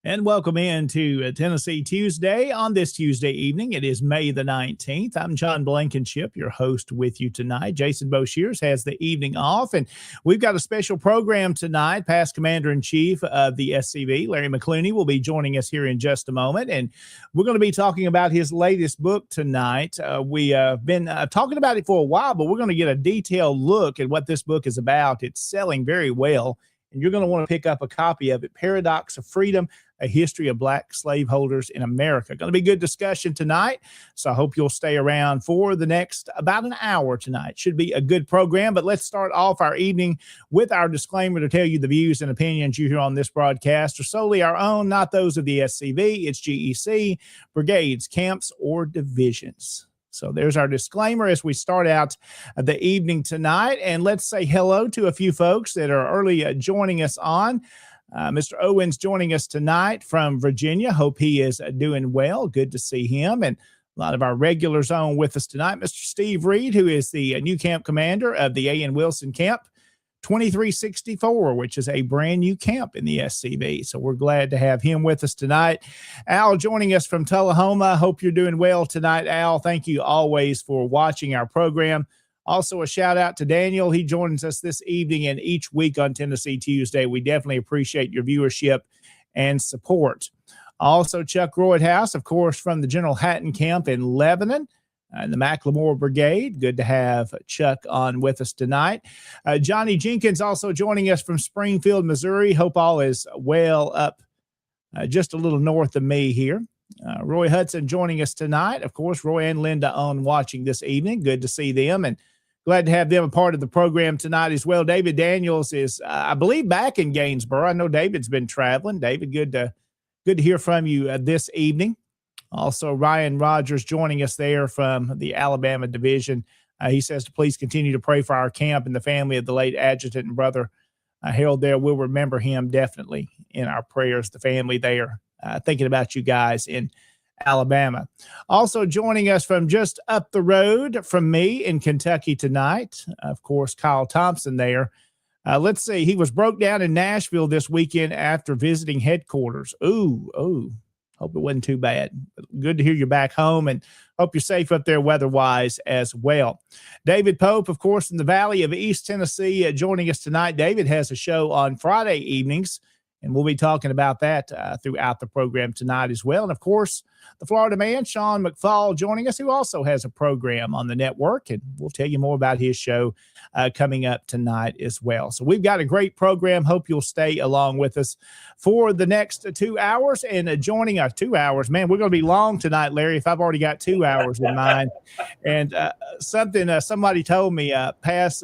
And welcome in to Tennessee Tuesday on this Tuesday evening. It is May the 19th. I'm John Blankenship, your host with you tonight. Jason Boshears has the evening off, and we've got a special program tonight. Past Commander-in-Chief of the SCV, Larry McCluney, will be joining us here in just a moment, and we're going to be talking about his latest book tonight. We have been talking about it for a while, but we're going to get a detailed look at what this book is about. It's selling very well, and you're going to want to pick up a copy of it, Paradox of Freedom, A History of Black Slaveholders in America. Going to be good discussion tonight, so I hope you'll stay around for the next about an hour tonight. Should be a good program, but let's start off our evening with our disclaimer to tell you the views and opinions you hear on this broadcast are solely our own, not those of the SCV, its GEC, brigades, camps, or divisions. So there's our disclaimer as we start out the evening tonight. And let's say hello to a few folks that are early joining us on. Mr. Owens joining us tonight from Virginia. Hope he is doing well. Good to see him. And a lot of our regulars on with us tonight. Mr. Steve Reed, who is the new camp commander of the A.N. Wilson Camp 2364, which is a brand new camp in the SCV. So we're glad to have him with us tonight. Al joining us from Tullahoma. Hope you're doing well tonight, Al. Thank you always for watching our program. Also, a shout out to Daniel. He joins us this evening and each week on Tennessee Tuesday. We definitely appreciate your viewership and support. Also, Chuck Roydhouse, of course, from the General Hatton Camp in Lebanon and the McLemore Brigade. Good to have Chuck on with us tonight. Johnny Jenkins also joining us from Springfield, Missouri. Hope all is well up just a little north of me here. Roy Hudson joining us tonight. Of course, Roy and Linda on watching this evening. Good to see them and glad to have them a part of the program tonight as well. David Daniels is, I believe, back in Gainesboro. I know David's been traveling. David, good to hear from you this evening. Also, Ryan Rogers joining us there from the Alabama division. He says to please continue to pray for our camp and the family of the late adjutant and brother Harold there. We'll remember him definitely in our prayers, the family there, thinking about you guys in Alabama. Also joining us from just up the road from me in Kentucky tonight, of course, Kyle Thompson there Let's see. He was broke down in Nashville this weekend after visiting headquarters. Ooh. Hope it wasn't too bad. Good to hear you're back home, and hope you're safe up there weather-wise as well. David Pope, of course, in the Valley of East Tennessee, joining us tonight. David has a show on Friday evenings, and we'll be talking about that throughout the program tonight as well. And, of course, the Florida man, Sean McFall, joining us, who also has a program on the network, and we'll tell you more about his show coming up tonight as well. So we've got a great program. Hope you'll stay along with us for the next 2 hours. And joining us 2 hours, man, we're going to be long tonight, Larry, if I've already got 2 hours in mind. And somebody told me past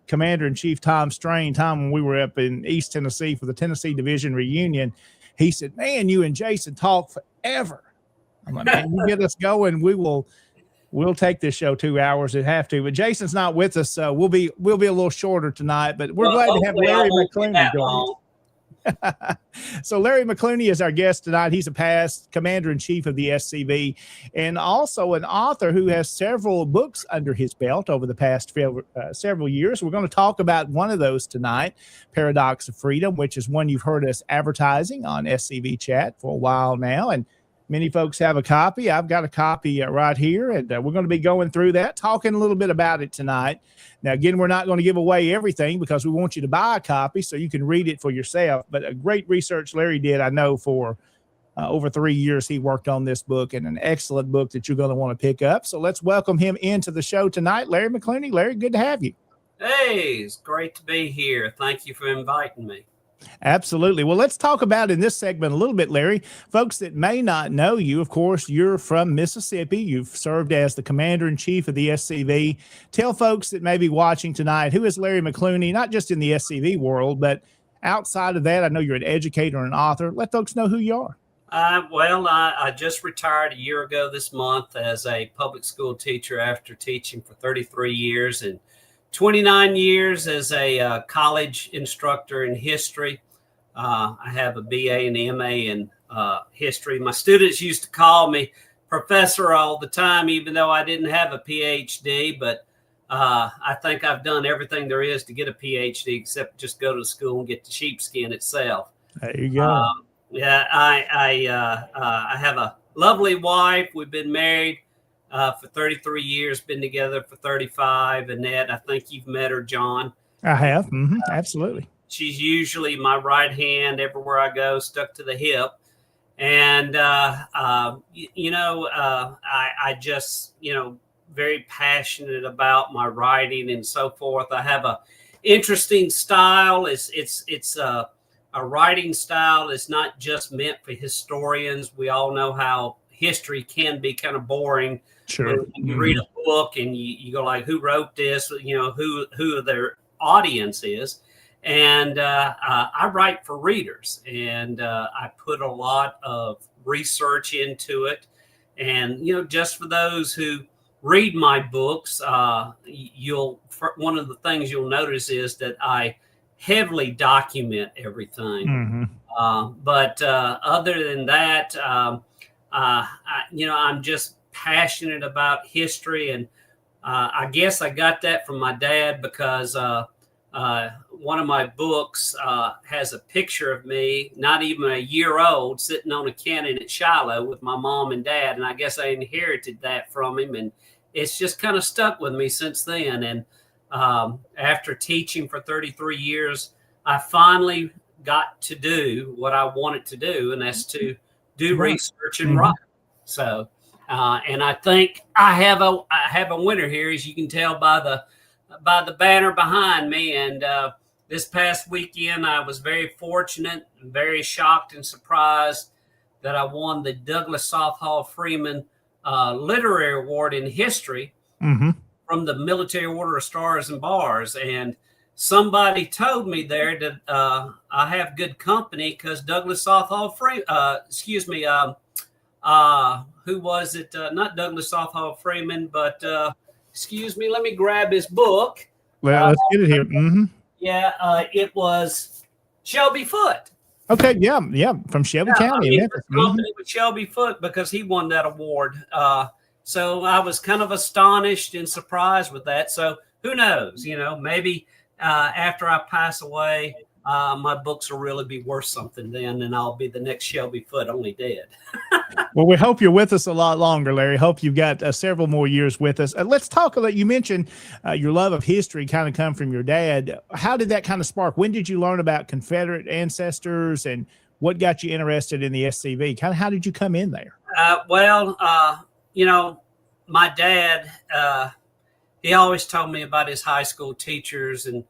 Commander-in-Chief Tom Strain, when we were up in East Tennessee for the Tennessee Division reunion, he said, man, you and Jason talk forever. I'm like, man, you get us going, we'll take this show 2 hours. It have to, but Jason's not with us, so we'll be a little shorter tonight. But we're glad to have Larry McCluney join us. So Larry McCluney is our guest tonight. He's a past commander-in-chief of the SCV and also an author who has several books under his belt over the past several years. We're going to talk about one of those tonight, Paradox of Freedom, which is one you've heard us advertising on SCV Chat for a while now, and many folks have a copy. I've got a copy right here, and we're going to be going through that, talking a little bit about it tonight. Now, again, we're not going to give away everything because we want you to buy a copy so you can read it for yourself. But a great research Larry did, I know, for over 3 years he worked on this book, and an excellent book that you're going to want to pick up. So let's welcome him into the show tonight. Larry McCluney. Larry, good to have you. Hey, it's great to be here. Thank you for inviting me. Absolutely. Well, let's talk about in this segment a little bit, Larry. Folks that may not know you, of course, you're from Mississippi. You've served as the commander-in-chief of the SCV. Tell folks that may be watching tonight, who is Larry McCluney, not just in the SCV world, but outside of that. I know you're an educator and an author. Let folks know who you are. I just retired a year ago this month as a public school teacher after teaching for 33 years and 29 years as a college instructor in history. I have a BA and MA in history. My students used to call me professor all the time, even though I didn't have a PhD. But I think I've done everything there is to get a PhD except just go to school and get the sheepskin itself. There you go. I have a lovely wife. We've been married for 33 years, been together for 35. Annette, I think you've met her, John. I have. Absolutely. She's usually my right hand everywhere I go, stuck to the hip. And, I just, very passionate about my writing and so forth. I have a interesting style. It's a writing style that's not just meant for historians. We all know how history can be kind of boring. Sure. You read a book and you go like, who wrote this? Who their audience is. And I write for readers, and I put a lot of research into it. And, just for those who read my books, one of the things you'll notice is that I heavily document everything. But other than that, I'm just passionate about history, and I guess I got that from my dad because one of my books has a picture of me, not even a year old, sitting on a cannon at Shiloh with my mom and dad, and I guess I inherited that from him, and it's just kind of stuck with me since then. And after teaching for 33 years, I finally got to do what I wanted to do, and that's to do research and write. So, and I think I have a winner here, as you can tell by the banner behind me. And this past weekend, I was very fortunate and very shocked and surprised that I won the Douglas Southall Freeman Literary Award in History from the Military Order of Stars and Bars. And somebody told me there that I have good company because Douglas Southall Freeman, who was it? Not Douglas Southall Freeman, but excuse me, let me grab his book. Well, let's get it here. It was Shelby Foote. Okay, yeah, from Shelby County. Company with Shelby Foote because he won that award. So I was kind of astonished and surprised with that. So who knows? Maybe after I pass away, my books will really be worth something then, and I'll be the next Shelby Foote, only dead. Well, we hope you're with us a lot longer, Larry. Hope you've got several more years with us. Let's talk about, you mentioned your love of history kind of come from your dad. How did that kind of spark? When did you learn about Confederate ancestors, and what got you interested in the SCV? Kind of how did you come in there? My dad, he always told me about his high school teachers, and,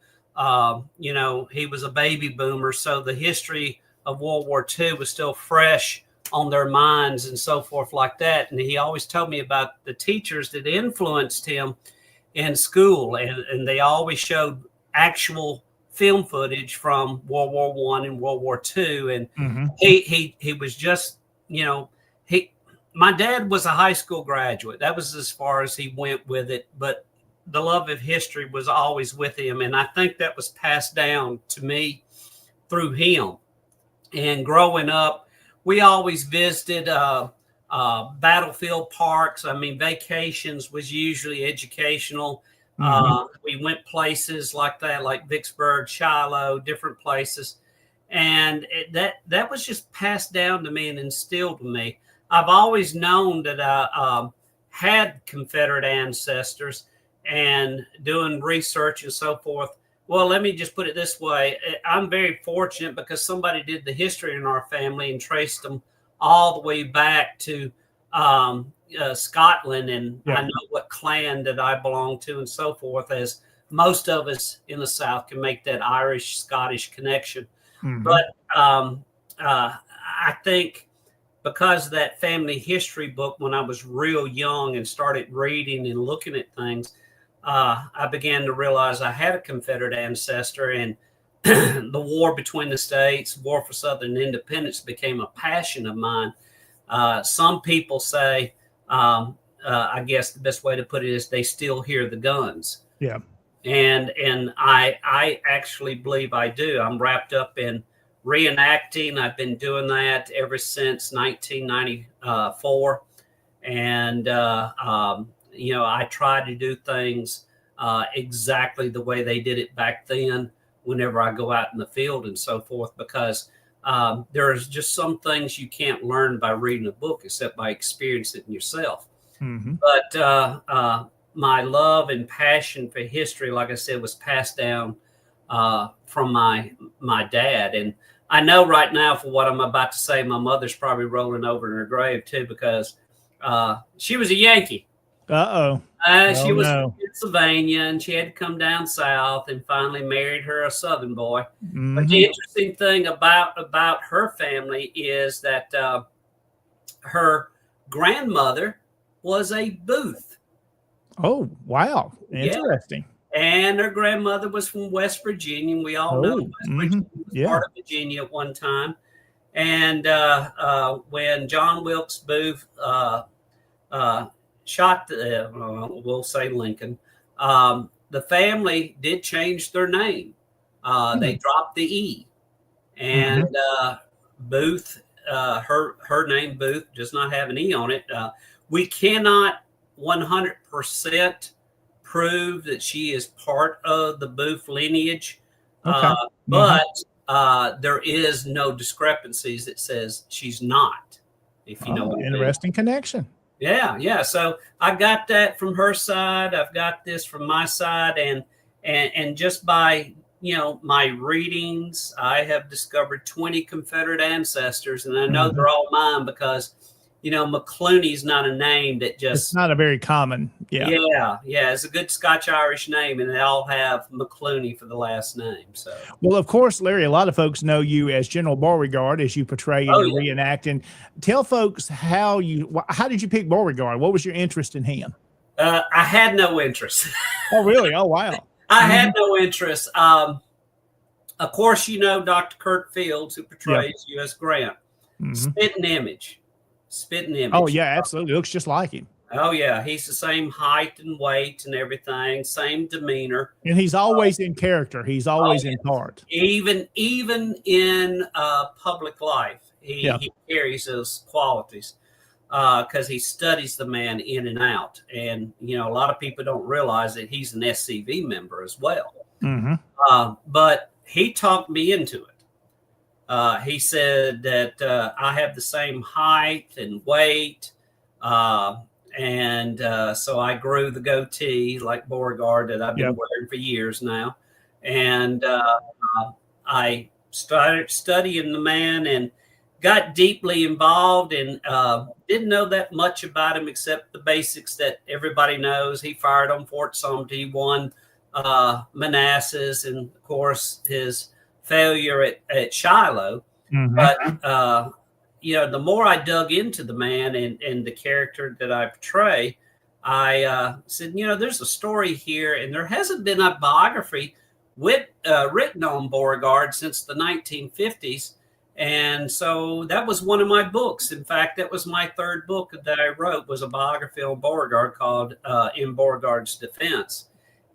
he was a baby boomer. So the history of World War II was still fresh on their minds and so forth like that. And he always told me about the teachers that influenced him in school. And they always showed actual film footage from World War I and World War II. And he was just, my dad was a high school graduate. That was as far as he went with it. But the love of history was always with him. And I think that was passed down to me through him. And growing up, we always visited battlefield parks. I mean, vacations was usually educational. We went places like that, like Vicksburg, Shiloh, different places. And that was just passed down to me and instilled in me. I've always known that I had Confederate ancestors, and doing research and so forth. Well, let me just put it this way. I'm very fortunate because somebody did the history in our family and traced them all the way back to Scotland. And I know what clan that I belong to and so forth, as most of us in the South can make that Irish-Scottish connection. But I think because of that family history book, when I was real young and started reading and looking at things, I began to realize I had a Confederate ancestor, and the war between the states, war for Southern independence, became a passion of mine. Some people say, I guess the best way to put it is they still hear the guns. Yeah. And I actually believe I do. I'm wrapped up in reenacting. I've been doing that ever since 1994. And, I try to do things exactly the way they did it back then whenever I go out in the field and so forth, because there's just some things you can't learn by reading a book except by experiencing it yourself. But my love and passion for history, like I said, was passed down from my dad. And I know right now, for what I'm about to say, my mother's probably rolling over in her grave too, because she was a Yankee. She was from Pennsylvania, and she had to come down south and finally married her a Southern boy. But the interesting thing about her family is that her grandmother was a Booth. Oh, wow. Interesting. Yeah. And her grandmother was from West Virginia. We all know West Virginia was part of Virginia at one time. And when John Wilkes Booth shot we'll say Lincoln, the family did change their name. They dropped the E, and Booth, her name Booth does not have an E on it. We cannot 100% prove that she is part of the Booth lineage, but there is no discrepancies that says she's not, if you know what I mean. Interesting connection. Yeah. So I got that from her side. I've got this from my side, and just by my readings, I have discovered 20 Confederate ancestors, and I know they're all mine because McCluney's not a name that it's not a very common. Yeah. It's a good Scotch-Irish name, and they all have McCluney for the last name. So, well, of course, Larry, a lot of folks know you as General Beauregard, as you portray and reenact. And tell folks how did you pick Beauregard? What was your interest in him? I had no interest. Oh, really? Oh, wow. I had no interest. Of course, Dr. Kurt Fields, who portrays U.S. Grant. Spitting image. Oh, yeah, absolutely. Looks just like him. Oh, yeah. He's the same height and weight and everything, same demeanor. And he's always in character. He's always in part. Even in public life, he carries those qualities. because he studies the man in and out. And, a lot of people don't realize that he's an SCV member as well. But he talked me into it. He said that I have the same height and weight. And so I grew the goatee like Beauregard that I've been wearing for years now. And I started studying the man and got deeply involved, and didn't know that much about him except the basics that everybody knows. He fired on Fort Sumter. He won Manassas, and of course his failure at Shiloh. But the more I dug into the man and the character that I portray, I said, there's a story here, and there hasn't been a biography written on Beauregard since the 1950s. And so that was one of my books. In fact, that was my third book that I wrote, was a biography on Beauregard called In Beauregard's Defense.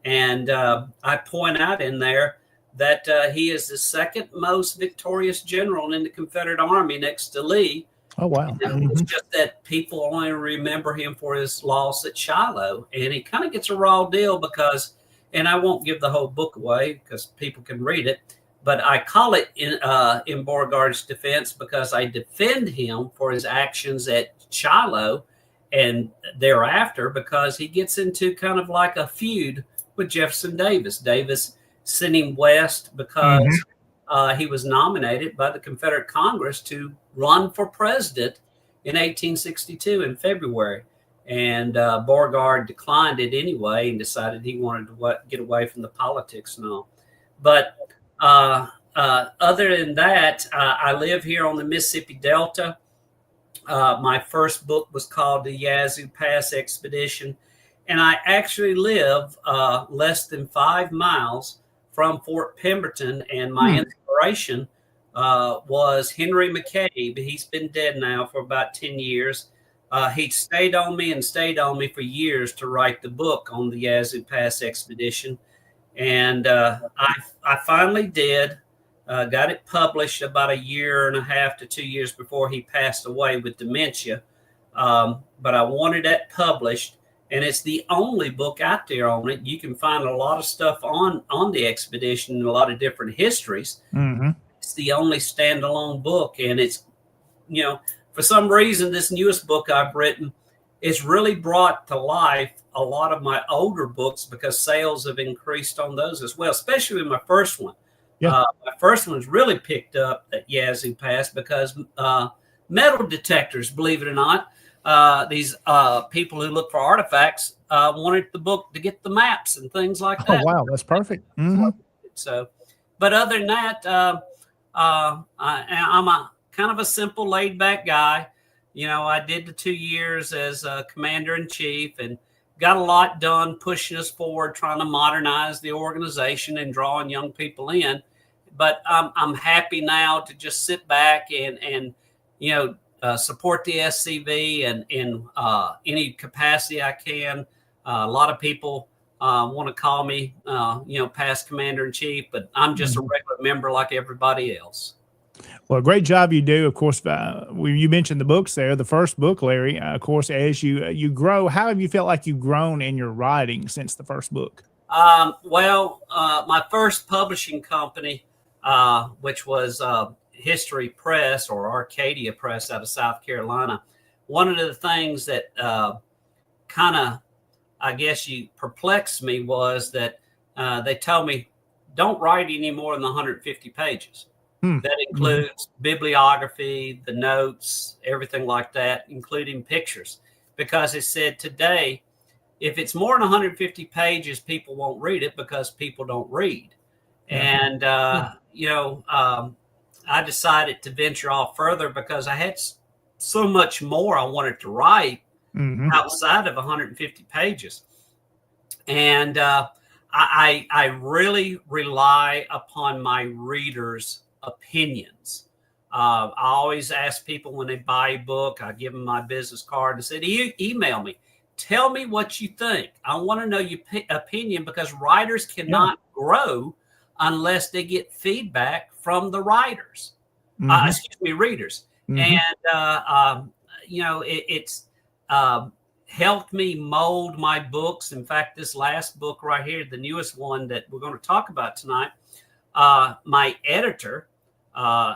And I point out in there that he is the second most victorious general in the Confederate Army next to Lee. Oh, wow. It's just that people only remember him for his loss at Shiloh. And he kind of gets a raw deal because, and I won't give the whole book away because people can read it, but I call it in Beauregard's Defense because I defend him for his actions at Shiloh and thereafter, because he gets into kind of like a feud with Jefferson Davis. Davis sent him west because he was nominated by the Confederate Congress to run for president in 1862 in February. And Beauregard declined it anyway and decided he wanted to get away from the politics and all. But other than that, I live here on the Mississippi Delta. My first book was called The Yazoo Pass Expedition. And I actually live less than 5 miles from Fort Pemberton. And my inspiration was Henry McCabe. He's been dead now for about 10 years. He stayed on me for years to write the book on the Yazoo Pass Expedition. And I finally did, got it published about 1.5 to 2 years before he passed away with dementia. But I wanted that published, and it's the only book out there on it. You can find a lot of stuff on the expedition and a lot of different histories. It's the only standalone book, and it's, for some reason, this newest book I've written is really brought to life a lot of my older books because sales have increased on those as well, especially in my first one. My first one's really picked up at Yazoo Pass because metal detectors, believe it or not, these people who look for artifacts wanted the book to get the maps and things like that. Oh, wow. That's perfect. So, but other than that, I'm a kind of a simple, laid-back guy. I did the 2 years as commander-in-chief and got a lot done pushing us forward, trying to modernize the organization and drawing young people in. But I'm happy now to just sit back and support the SCV and in any capacity I can. A lot of people want to call me, past commander-in-chief, but I'm just a regular member like everybody else. Well, great job you do. Of course, you mentioned the books there. The first book, Larry, of course, as you grow, how have you felt like you've grown in your writing since the first book? My first publishing company, which was History Press or Arcadia Press out of South Carolina, one of the things that kind of, I guess, perplexed me was that they told me, don't write any more than 150 pages. That includes bibliography, the notes, everything like that, including pictures. Because it said today, if it's more than 150 pages, people won't read it because people don't read. And, I decided to venture off further because I had so much more I wanted to write outside of 150 pages. And I really rely upon my readers' opinions. I always ask people when they buy a book, I give them my business card and said, email me. Tell me what you think. I want to know your opinion because writers cannot grow unless they get feedback from the writers. Readers. And, it's helped me mold my books. In fact, this last book right here, the newest one that we're going to talk about tonight, my editor,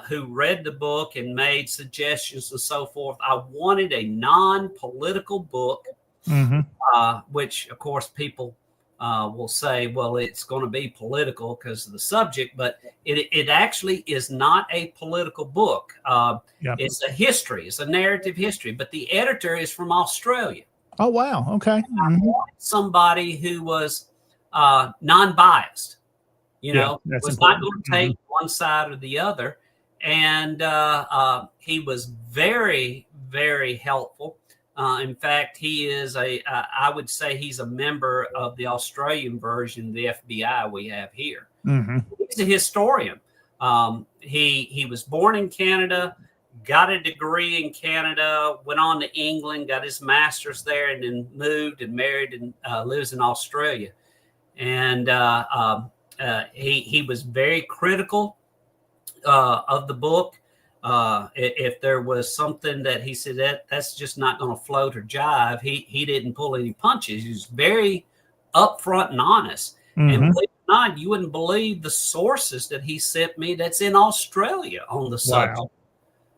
who read the book and made suggestions and so forth, I wanted a non-political book, which, of course, people will say, well, it's going to be political because of the subject, but it actually is not a political book. It's a history. It's a narrative history, but the editor is from Australia. Oh, wow. Okay. I wanted somebody who was non-biased, was not going to take one side or the other. And he was very, very helpful. In fact, he is I would say he's a member of the Australian version of the FBI we have here. He's a historian. He was born in Canada, got a degree in Canada, went on to England, got his master's there, and then moved and married and lives in Australia. And he was very critical of the book. If there was something that he said that's just not going to float or jive, he didn't pull any punches. He was very upfront and honest. And believe it or not, you wouldn't believe the sources that he sent me that's in Australia on the subject.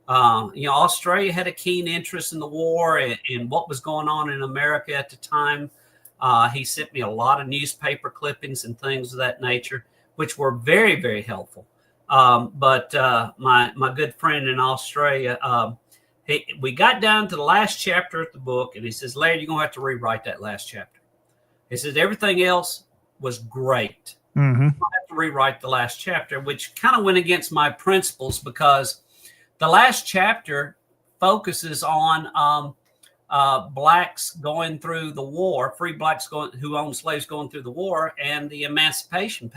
Australia had a keen interest in the war and what was going on in America at the time. He sent me a lot of newspaper clippings and things of that nature, which were very, very helpful. But my good friend in Australia, we got down to the last chapter of the book, and he says, Larry, you're going to have to rewrite that last chapter. He says, everything else was great. I have to rewrite the last chapter, which kind of went against my principles, because the last chapter focuses on blacks going through the war, free blacks who owned slaves going through the war, and the emancipation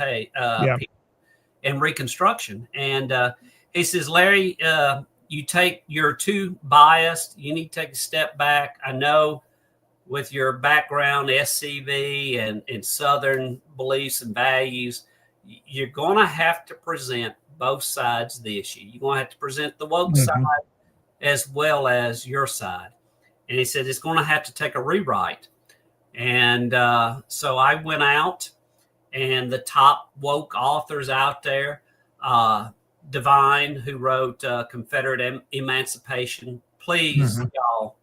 and Reconstruction. And he says, Larry, you're too biased. You need to take a step back. I know with your background, SCV and Southern beliefs and values, you're going to have to present both sides of the issue. You're going to have to present the woke side as well as your side. And he said, it's going to have to take a rewrite. And so I went out, and the top woke authors out there, Divine, who wrote Confederate Emancipation, please, y'all,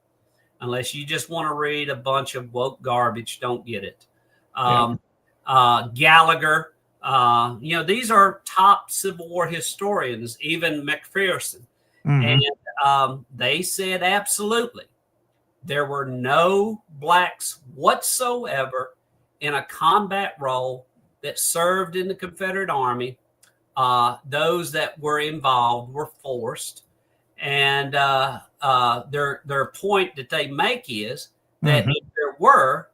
unless you just want to read a bunch of woke garbage, don't get it. Gallagher, these are top Civil War historians, even McPherson. And they said absolutely there were no blacks whatsoever in a combat role that served in the Confederate Army. Those that were involved were forced. And their point that they make is that if there were,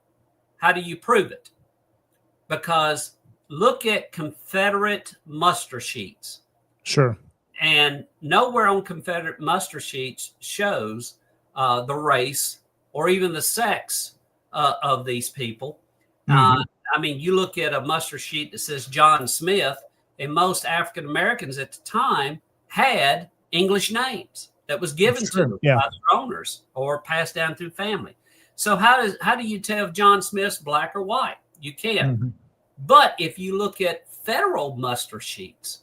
how do you prove it? Because look at Confederate muster sheets. Sure. And nowhere on Confederate muster sheets shows the race or even the sex of these people. I mean, you look at a muster sheet that says John Smith, and most African Americans at the time had English names that was given to them by their owners or passed down through family. So how do you tell if John Smith's black or white? You can't. But if you look at federal muster sheets,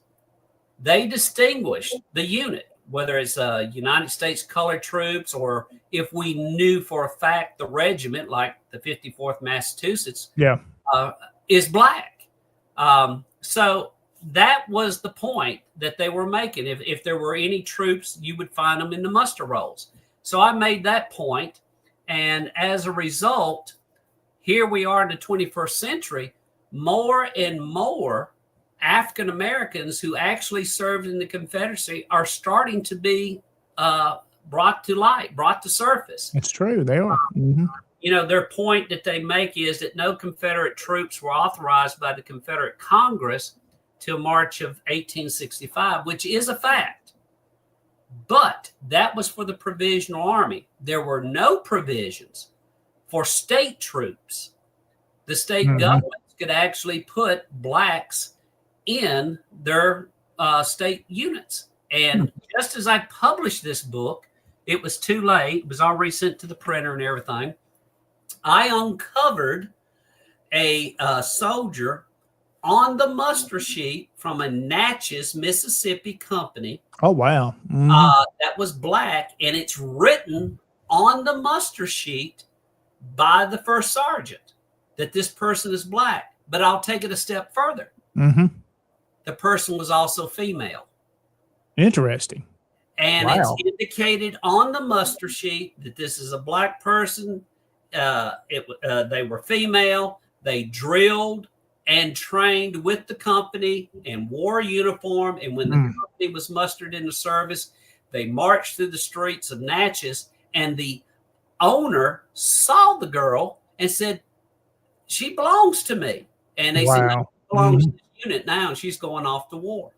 they distinguish the unit, whether it's United States colored troops, or if we knew for a fact the regiment, like the 54th Massachusetts, is black. So that was the point that they were making. If there were any troops, you would find them in the muster rolls. So I made that point, and as a result, here we are in the 21st century, more and more African Americans who actually served in the Confederacy are starting to be brought to light, brought to surface. It's true. They are. Their point that they make is that no Confederate troops were authorized by the Confederate Congress till March of 1865, which is a fact. But that was for the Provisional Army. There were no provisions for state troops. The state governments could actually put blacks in their state units. And just as I published this book, It was too late. It was already sent to the printer and everything. I uncovered a soldier on the muster sheet from a Natchez, Mississippi company. Oh, wow. That was black, and it's written on the muster sheet by the first sergeant that this person is black. But I'll take it a step further. The person was also female. Interesting. And it's indicated on the muster sheet that this is a black person. They were female. They drilled and trained with the company and wore a uniform. And when the company was mustered into service, they marched through the streets of Natchez, and the owner saw the girl and said, "She belongs to me." And they said, "No, she belongs to the unit now, and she's going off to war."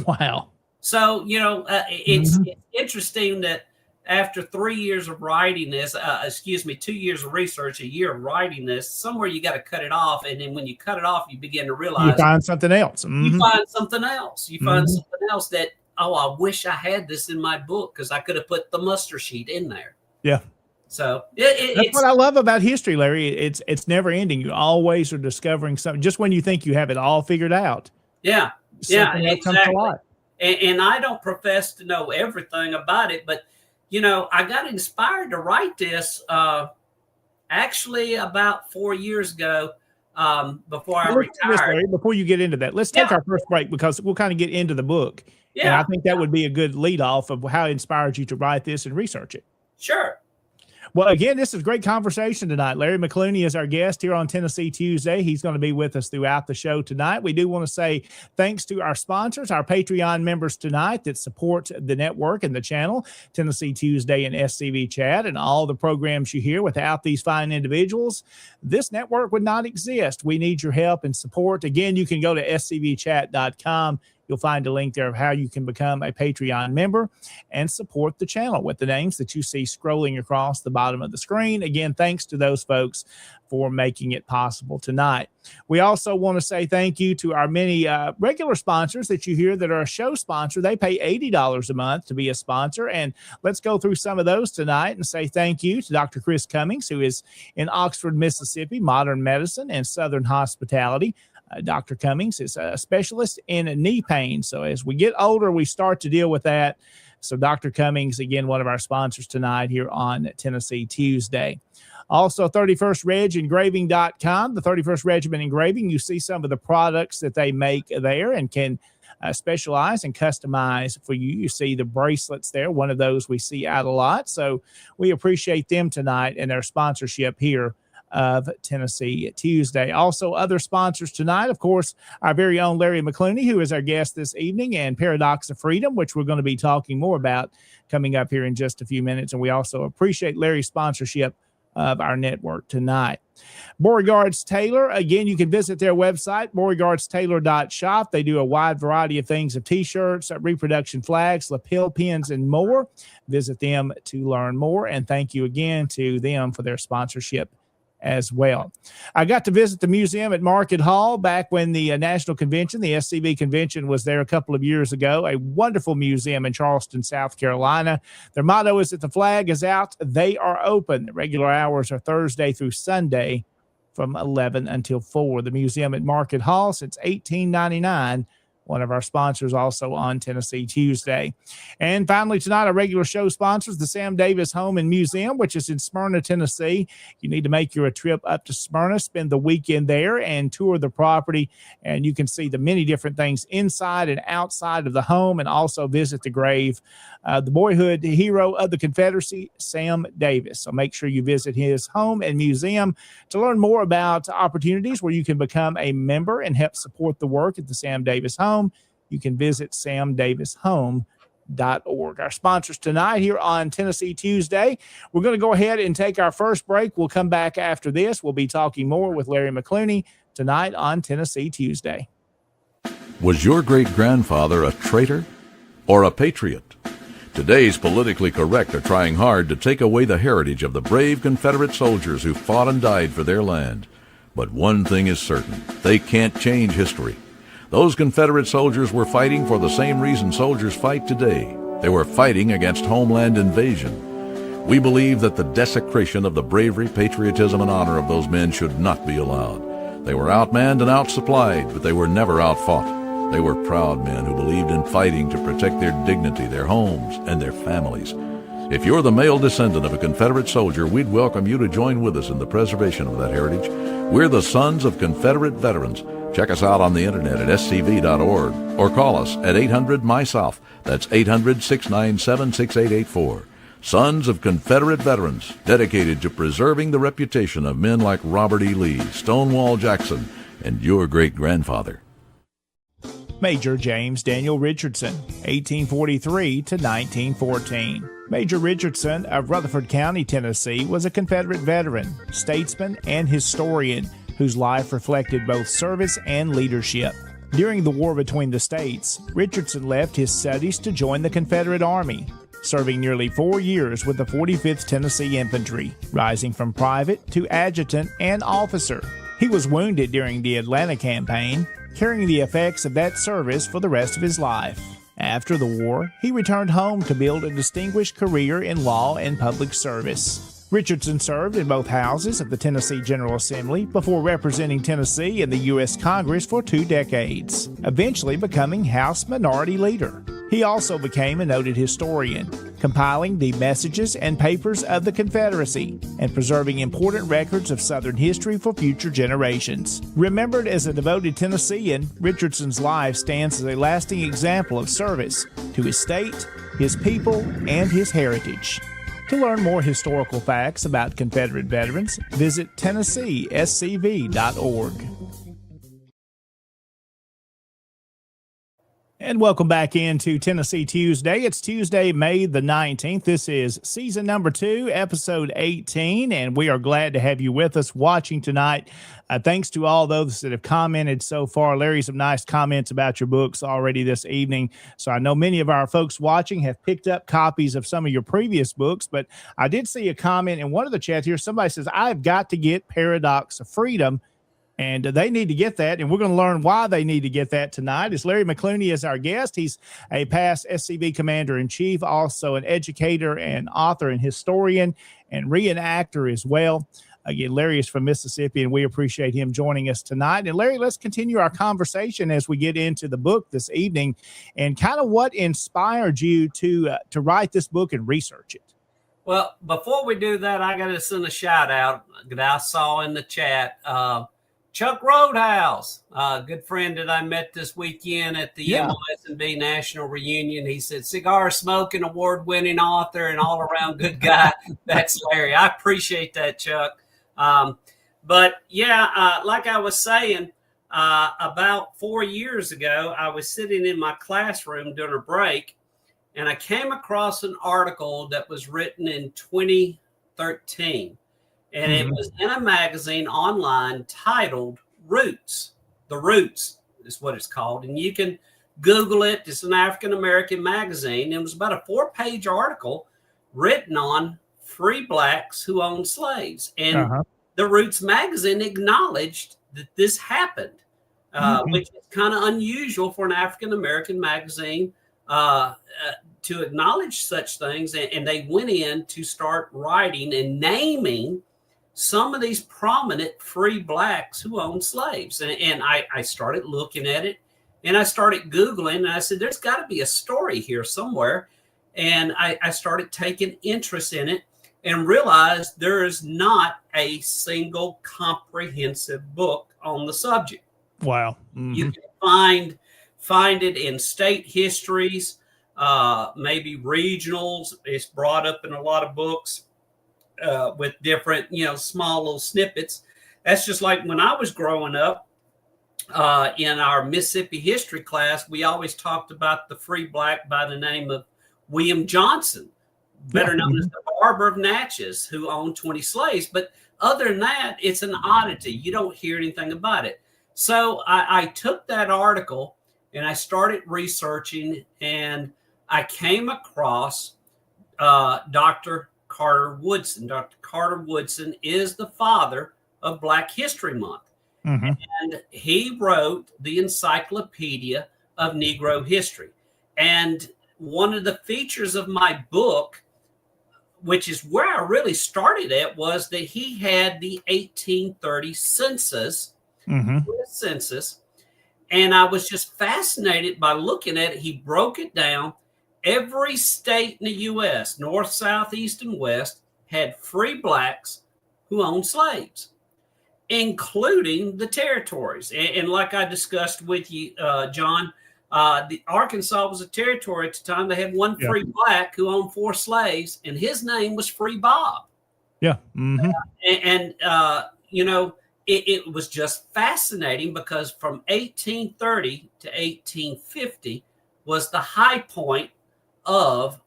Wow. So, it's interesting that after 3 years of writing this, 2 years of research, a year of writing this, somewhere you got to cut it off. And then when you cut it off, you begin to realize you find something else. You find something else. You find something else that, I wish I had this in my book because I could have put the muster sheet in there. Yeah. So that's what I love about history, Larry. It's never ending. You always are discovering something. Just when you think you have it all figured out. Yeah. Exactly. Comes to light. And I don't profess to know everything about it, but I got inspired to write this actually about 4 years ago before I retired. Before you get into that, let's take our first break because we'll kind of get into the book. Yeah. And I think that would be a good lead off of how it inspired you to write this and research it. Sure. Well, again, this is a great conversation tonight. Larry McCluney is our guest here on Tennessee Tuesday. He's going to be with us throughout the show tonight. We do want to say thanks to our sponsors, our Patreon members tonight that support the network and the channel, Tennessee Tuesday and SCV Chat, and all the programs you hear. Without these fine individuals, this network would not exist. We need your help and support. Again, you can go to scvchat.com. You'll find a link there of how you can become a Patreon member and support the channel with the names that you see scrolling across the bottom of the screen. Again, thanks to those folks for making it possible tonight. We also want to say thank you to our many regular sponsors that you hear that are a show sponsor. They pay $80 a month to be a sponsor. And let's go through some of those tonight and say thank you to Dr. Chris Cummings, who is in Oxford, Mississippi, modern medicine and Southern hospitality. Dr. Cummings is a specialist in knee pain. So as we get older, we start to deal with that. So Dr. Cummings, again, one of our sponsors tonight here on Tennessee Tuesday. Also, 31strregengraving.com, the 31st Regiment Engraving. You see some of the products that they make there and can specialize and customize for you. You see the bracelets there, one of those we see out a lot. So we appreciate them tonight and their sponsorship here of Tennessee Tuesday. Also, other sponsors tonight, of course, our very own Larry McCluney, who is our guest this evening, and Paradox of Freedom, which we're going to be talking more about coming up here in just a few minutes. And we also appreciate Larry's sponsorship of our network tonight. Beauregard's Tailor, again, you can visit their website, beauregardstailor.shop. They do a wide variety of things of t-shirts, reproduction flags, lapel pins, and more. Visit them to learn more. And thank you again to them for their sponsorship as well. I got to visit the museum at Market Hall back when the National Convention, the SCV Convention, was there a couple of years ago. A wonderful museum in Charleston, South Carolina. Their motto is that the flag is out, they are open. The regular hours are Thursday through Sunday from 11 until 4. The museum at Market Hall since 1899. One of our sponsors also on Tennessee Tuesday. And finally, tonight, our regular show sponsors, the Sam Davis Home and Museum, which is in Smyrna, Tennessee. You need to make your trip up to Smyrna, spend the weekend there, and tour the property. And you can see the many different things inside and outside of the home, and also visit the grave, the boyhood hero of the Confederacy, Sam Davis. So make sure you visit his home and museum to learn more about opportunities where you can become a member and help support the work at the Sam Davis Home. You can visit samdavishome.org. Our sponsors tonight here on Tennessee Tuesday. We're going to go ahead and take our first break. We'll come back after this. We'll be talking more with Larry McCluney tonight on Tennessee Tuesday. Was your great-grandfather a traitor or a patriot? Today's politically correct are trying hard to take away the heritage of the brave Confederate soldiers who fought and died for their land. But one thing is certain, they can't change history. Those Confederate soldiers were fighting for the same reason soldiers fight today, They were fighting against homeland invasion. We believe that the desecration of the bravery, patriotism, and honor of those men should not be allowed. They were outmanned and outsupplied, but they were never outfought. They were proud men who believed in fighting to protect their dignity, their homes, and their families. If you're the male descendant of a Confederate soldier, we'd welcome you to join with us in the preservation of that heritage. We're the Sons of Confederate Veterans. Check us out on the internet at scv.org or call us at 800-MY-SOUTH. That's 800-697-6884. Sons of Confederate Veterans, dedicated to preserving the reputation of men like Robert E. Lee, Stonewall Jackson, and your great-grandfather. Major James Daniel Richardson, 1843 to 1914. Major Richardson of Rutherford County, Tennessee, was a Confederate veteran, statesman, and historian whose life reflected both service and leadership. During the war between the states, Richardson left his studies to join the Confederate Army, serving nearly 4 years with the 45th Tennessee Infantry, rising from private to adjutant and officer. He was wounded during the Atlanta campaign, carrying the effects of that service for the rest of his life. After the war, he returned home to build a distinguished career in law and public service. Richardson served in both houses of the Tennessee General Assembly before representing Tennessee in the U.S. Congress for 2 decades, eventually becoming House Minority Leader. He also became a noted historian, compiling the messages and papers of the Confederacy and preserving important records of Southern history for future generations. Remembered as a devoted Tennessean, Richardson's life stands as a lasting example of service to his state, his people, and his heritage. To learn more historical facts about Confederate veterans, visit TennesseeSCV.org. And welcome back into Tennessee Tuesday. It's Tuesday, May the 19th. This is season number 2, episode 18, and we are glad to have you with us watching tonight. Thanks to all those that have commented so far. Larry, some nice comments about your books already this evening. So I know many of our folks watching have picked up copies of some of your previous books, but I did see a comment in one of the chats here. Somebody says, I've got to get Paradox of Freedom. And they need to get that, and we're going to learn why they need to get that tonight. As Larry McCluney is our guest. He's a past SCV commander-in-chief, also an educator and author and historian and reenactor as well. Again, Larry is from Mississippi, and we appreciate him joining us tonight. And Larry, let's continue our conversation as we get into the book this evening and kind of what inspired you to write this book and research it. Well, before we do that, I got to send a shout out that I saw in the chat. Chuck Roadhouse, a good friend that I met this weekend at the MOS&B National Reunion. He said, cigar smoking, award-winning author, and all-around good guy. That's Larry. I appreciate that, Chuck. But yeah, like I was saying, about 4 years ago, I was sitting in my classroom during a break, and I came across an article that was written in 2013. And it was in a magazine online titled Roots. The Roots is what it's called. And you can Google it. It's an African-American magazine. It was about a 4-page article written on free blacks who owned slaves. And the Roots magazine acknowledged that this happened, which is kind of unusual for an African-American magazine to acknowledge such things. And they went in to start writing and naming some of these prominent free blacks who owned slaves. And I started looking at it, and I started Googling, and I said, there's got to be a story here somewhere. And I started taking interest in it and realized there is not a single comprehensive book on the subject. Wow. You can find it in state histories, maybe regionals. It's brought up in a lot of books. With different, small little snippets. That's just like when I was growing up in our Mississippi history class, we always talked about the free black by the name of William Johnson, better known as the Barber of Natchez, who owned 20 slaves. But other than that, it's an oddity. You don't hear anything about it. So I took that article and I started researching, and I came across Dr. Carter Woodson. Dr. Carter Woodson is the father of Black History Month. And he wrote the Encyclopedia of Negro History. And one of the features of my book, which is where I really started at, was that he had the 1830 census, census, and I was just fascinated by looking at it. He broke it down. Every state in the U.S., north, south, east, and west, had free blacks who owned slaves, including the territories. And like I discussed with you, John, the Arkansas was a territory at the time. They had one free black who owned 4 slaves, and his name was Free Bob. Yeah. You know, it was just fascinating because from 1830 to 1850 was the high point of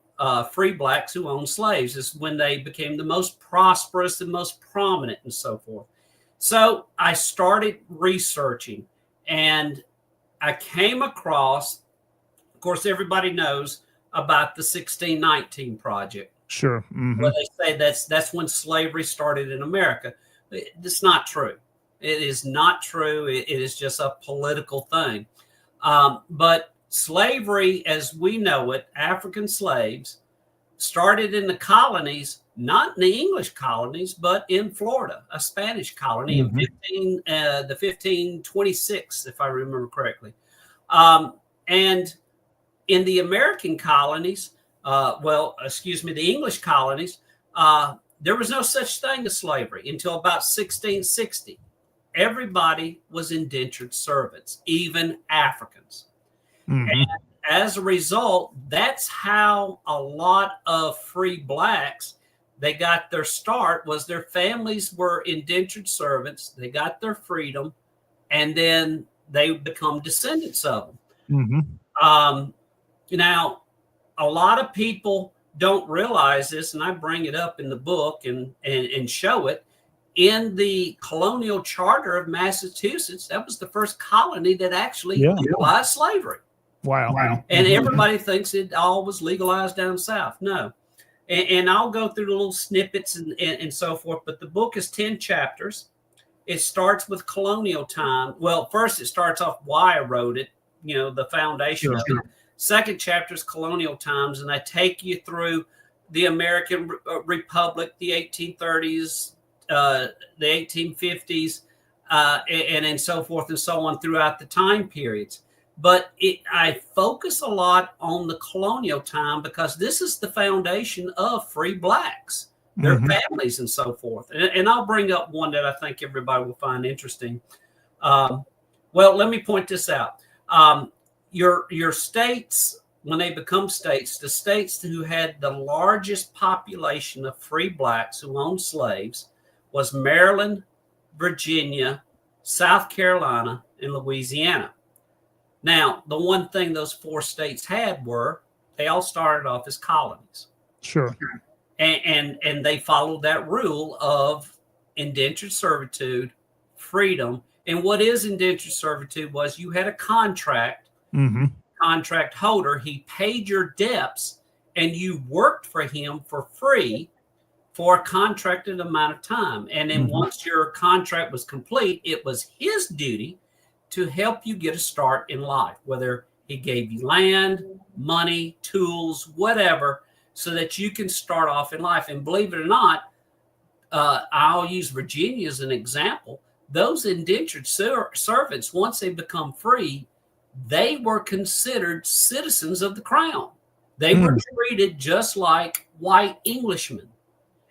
free blacks who owned slaves. Is when they became the most prosperous and most prominent and so forth. So I started researching, and I came across, of course, everybody knows about the 1619 Project. Sure. Where they say that's when slavery started in America. It's not true. It is not true. It is just a political thing. But slavery, as we know it, African slaves, started in the colonies, not in the English colonies, but in Florida, a Spanish colony in 1526, if I remember correctly. And in the American colonies, the English colonies, there was no such thing as slavery until about 1660. Everybody was indentured servants, even Africans. And as a result, that's how a lot of free blacks, they got their start, was their families were indentured servants. They got their freedom, and then they become descendants of them. Now, a lot of people don't realize this, and I bring it up in the book and show it. In the colonial charter of Massachusetts, that was the first colony that actually legalized slavery. Wow. And everybody thinks it all was legalized down south. No. And I'll go through the little snippets and so forth, but the book is 10 chapters. It starts with colonial time. Well, first it starts off why I wrote it, you know, the foundation of it. Second chapter is colonial times, and I take you through the American Republic, the 1830s, the 1850s, and so forth and so on throughout the time periods. But I focus a lot on the colonial time because this is the foundation of free blacks, their families and so forth. And I'll bring up one that I think everybody will find interesting. Well, let me point this out. Your states, when they become states, the states who had the largest population of free blacks who owned slaves was Maryland, Virginia, South Carolina, and Louisiana. Now, the one thing those 4 states had were they all started off as colonies. Sure. And they followed that rule of indentured servitude, freedom. And what is indentured servitude was you had a contract, contract holder. He paid your debts, and you worked for him for free for a contracted amount of time. And then once your contract was complete, it was his duty to help you get a start in life, whether he gave you land, money, tools, whatever, so that you can start off in life. And believe it or not, I'll use Virginia as an example. Those indentured servants, once they become free, they were considered citizens of the crown. They were treated just like white Englishmen,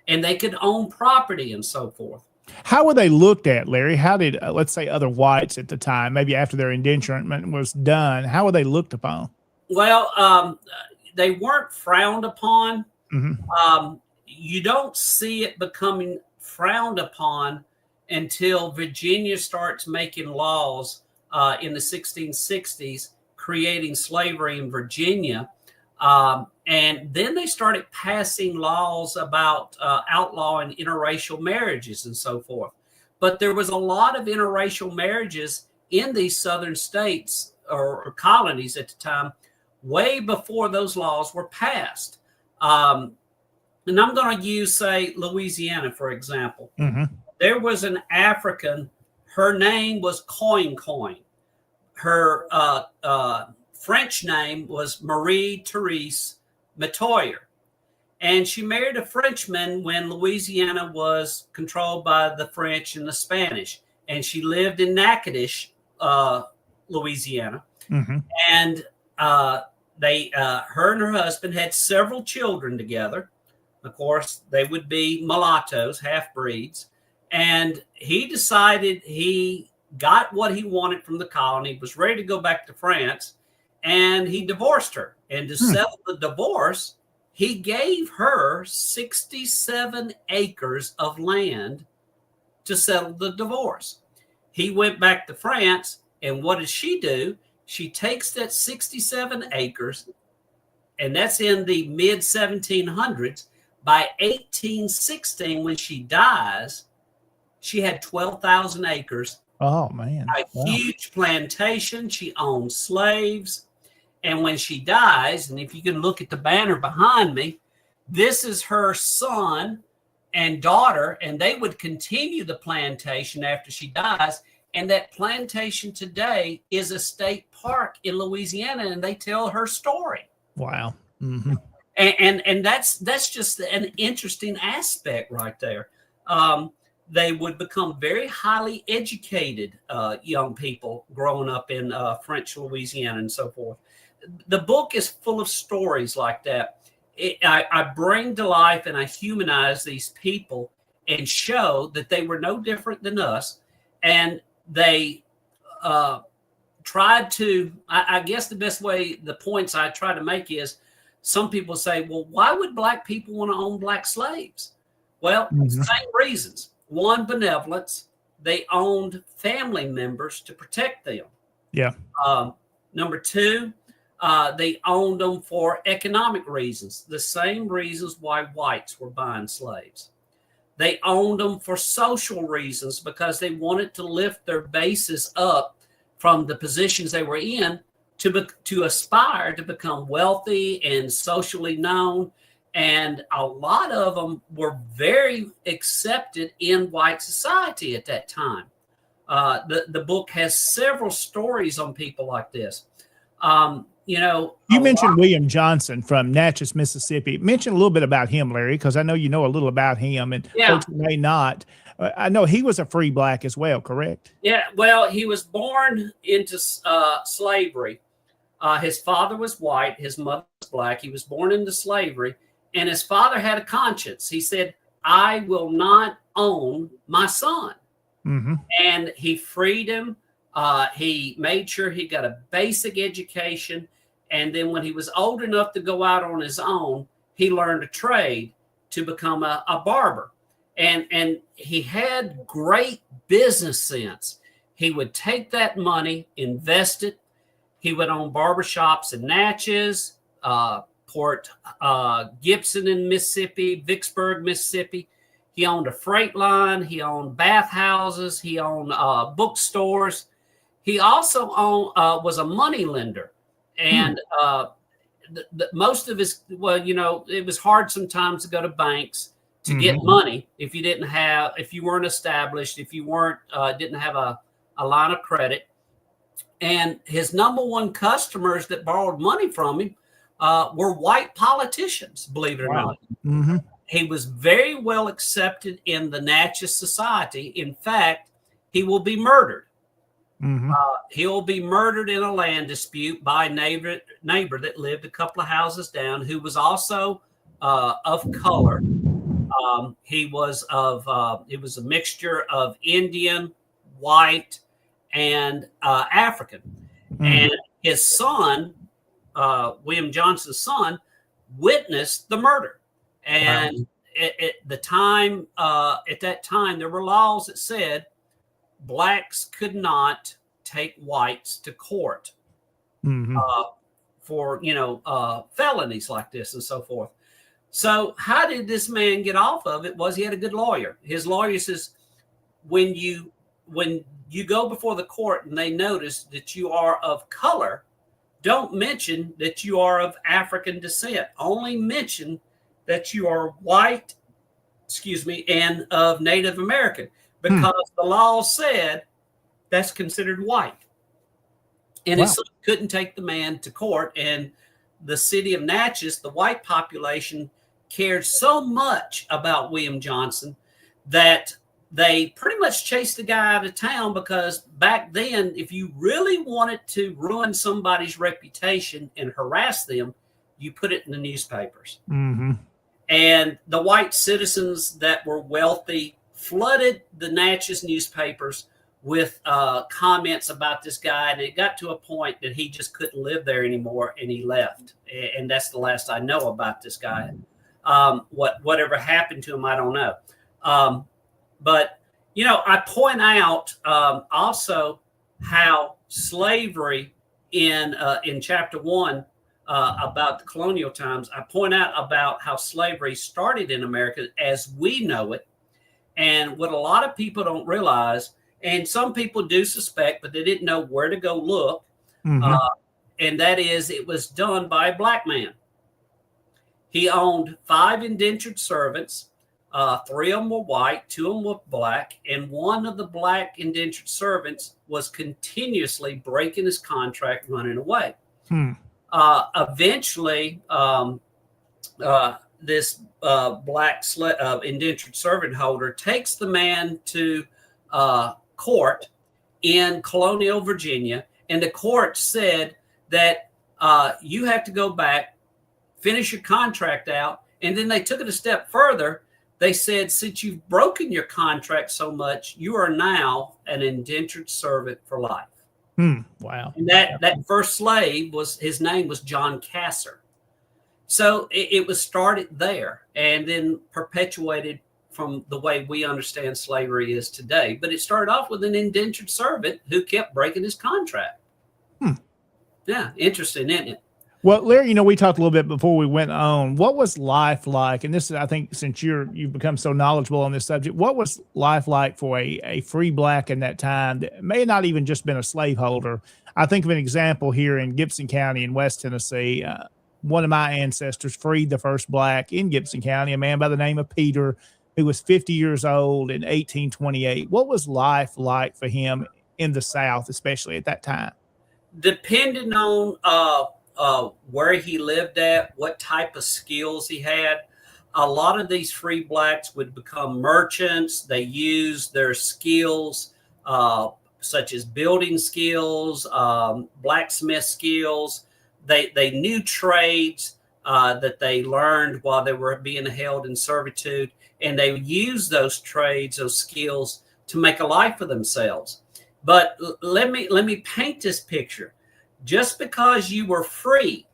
and they could own property and so forth. How were they looked at, Larry? How did, let's say, other whites at the time, maybe after their indenturement was done, how were they looked upon? Well, they weren't frowned upon. You don't see it becoming frowned upon until Virginia starts making laws in the 1660s, creating slavery in Virginia. And then they started passing laws about outlawing interracial marriages and so forth. But there was a lot of interracial marriages in these southern states or colonies at the time, way before those laws were passed. And I'm going to use, say, Louisiana, for example. There was an African, her name was Coin. Her French name was Marie Therese Metoyer. And she married a Frenchman when Louisiana was controlled by the French and the Spanish. And she lived in Natchitoches, Louisiana. Mm-hmm. And her and her husband had several children together. Of course, they would be mulattoes, half-breeds. And he decided he got what he wanted from the colony, was ready to go back to France, and he divorced her. And to settle the divorce, he gave her 67 acres of land to settle the divorce. He went back to France, and what does she do? She takes that 67 acres, and that's in the mid-1700s. By 1816, when she dies, she had 12,000 acres. Oh, man. A huge plantation. She owned slaves. And when she dies, and if you can look at the banner behind me, this is her son and daughter, and they would continue the plantation after she dies. And that plantation today is a state park in Louisiana, and they tell her story. Wow. Mm-hmm. And that's just an interesting aspect right there. They would become very highly educated young people growing up in French Louisiana and so forth. The book is full of stories like that. I bring to life and I humanize these people and show that they were no different than us. And they tried to, I guess the best way, the points I try to make is, some people say, well, why would black people want to own black slaves? Well, same reasons. One, benevolence. They owned family members to protect them. Yeah. Number two, they owned them for economic reasons, the same reasons why whites were buying slaves. They owned them for social reasons because they wanted to lift their bases up from the positions they were in to aspire to become wealthy and socially known. And a lot of them were very accepted in white society at that time. The book has several stories on people like this. You mentioned William Johnson from Natchez, Mississippi. Mention a little bit about him, Larry, because I know you know a little about him, and folks may not. I know he was a free black as well, correct? Yeah, well, he was born into slavery. His father was white. His mother was black. He was born into slavery, and his father had a conscience. He said, I will not own my son. Mm-hmm. And he freed him. He made sure he got a basic education. And then when he was old enough to go out on his own, he learned a trade to become a barber. And he had great business sense. He would take that money, invest it. He would own barbershops in Natchez, Port Gibson in Mississippi, Vicksburg, Mississippi. He owned a freight line. He owned bathhouses. He owned bookstores. He also was a money lender. And most of his, it was hard sometimes to go to banks to get money if you weren't established, if you didn't have a line of credit. And his number one customers that borrowed money from him were white politicians, believe it or not. Mm-hmm. He was very well accepted in the Natchez society. In fact, he will be murdered. Mm-hmm. He'll be murdered in a land dispute by a neighbor that lived a couple of houses down, who was also of color. It was a mixture of Indian, white, and African. Mm-hmm. And his son, William Johnson's son, witnessed the murder. And at that time, there were laws that said blacks could not take whites to court for felonies like this and so forth. So how did this man get off of it? Was he had a good lawyer. His lawyer says, when you go before the court and they notice that you are of color, don't mention that you are of African descent. Only mention that you are white, and of Native American, because the law said that's considered white. and Wow. his son couldn't take the man to court. And the city of Natchez, the white population, cared so much about William Johnson that they pretty much chased the guy out of town, because back then, if you really wanted to ruin somebody's reputation and harass them, you put it in the newspapers. Mm-hmm. And the white citizens that were wealthy flooded the Natchez newspapers with comments about this guy. And it got to a point that he just couldn't live there anymore, and he left. And that's the last I know about this guy. Whatever happened to him, I don't know. But, you know, I point out also how slavery in chapter 1 about the colonial times, I point out about how slavery started in America as we know it. And what a lot of people don't realize, and some people do suspect, but they didn't know where to go look, and that is, it was done by a black man. He owned 5 indentured servants. 3 of them were white, 2 of them were black, and one of the black indentured servants was continuously breaking his contract, running away. Eventually, this black indentured servant holder takes the man to court in colonial Virginia, and the court said that you have to go back, finish your contract out, and then they took it a step further. They said, since you've broken your contract so much, you are now an indentured servant for life. Wow. And that first slave, his name was John Casser. So it was started there and then perpetuated from the way we understand slavery is today. But it started off with an indentured servant who kept breaking his contract. Yeah, interesting, isn't it? Well, Larry, you know, we talked a little bit before we went on. What was life like? And this is, I think, since you've become so knowledgeable on this subject, what was life like for a free black in that time that may not even just been a slaveholder? I think of an example here in Gibson County in West Tennessee. One of my ancestors freed the first black in Gibson County, a man by the name of Peter, who was 50 years old in 1828. What was life like for him in the South, especially at that time? Depending on where he lived at, what type of skills he had, a lot of these free blacks would become merchants. They used their skills, such as building skills, blacksmith skills. They knew trades that they learned while they were being held in servitude, and they used those trades, those skills, to make a life for themselves. But let me paint this picture. Just because you were free,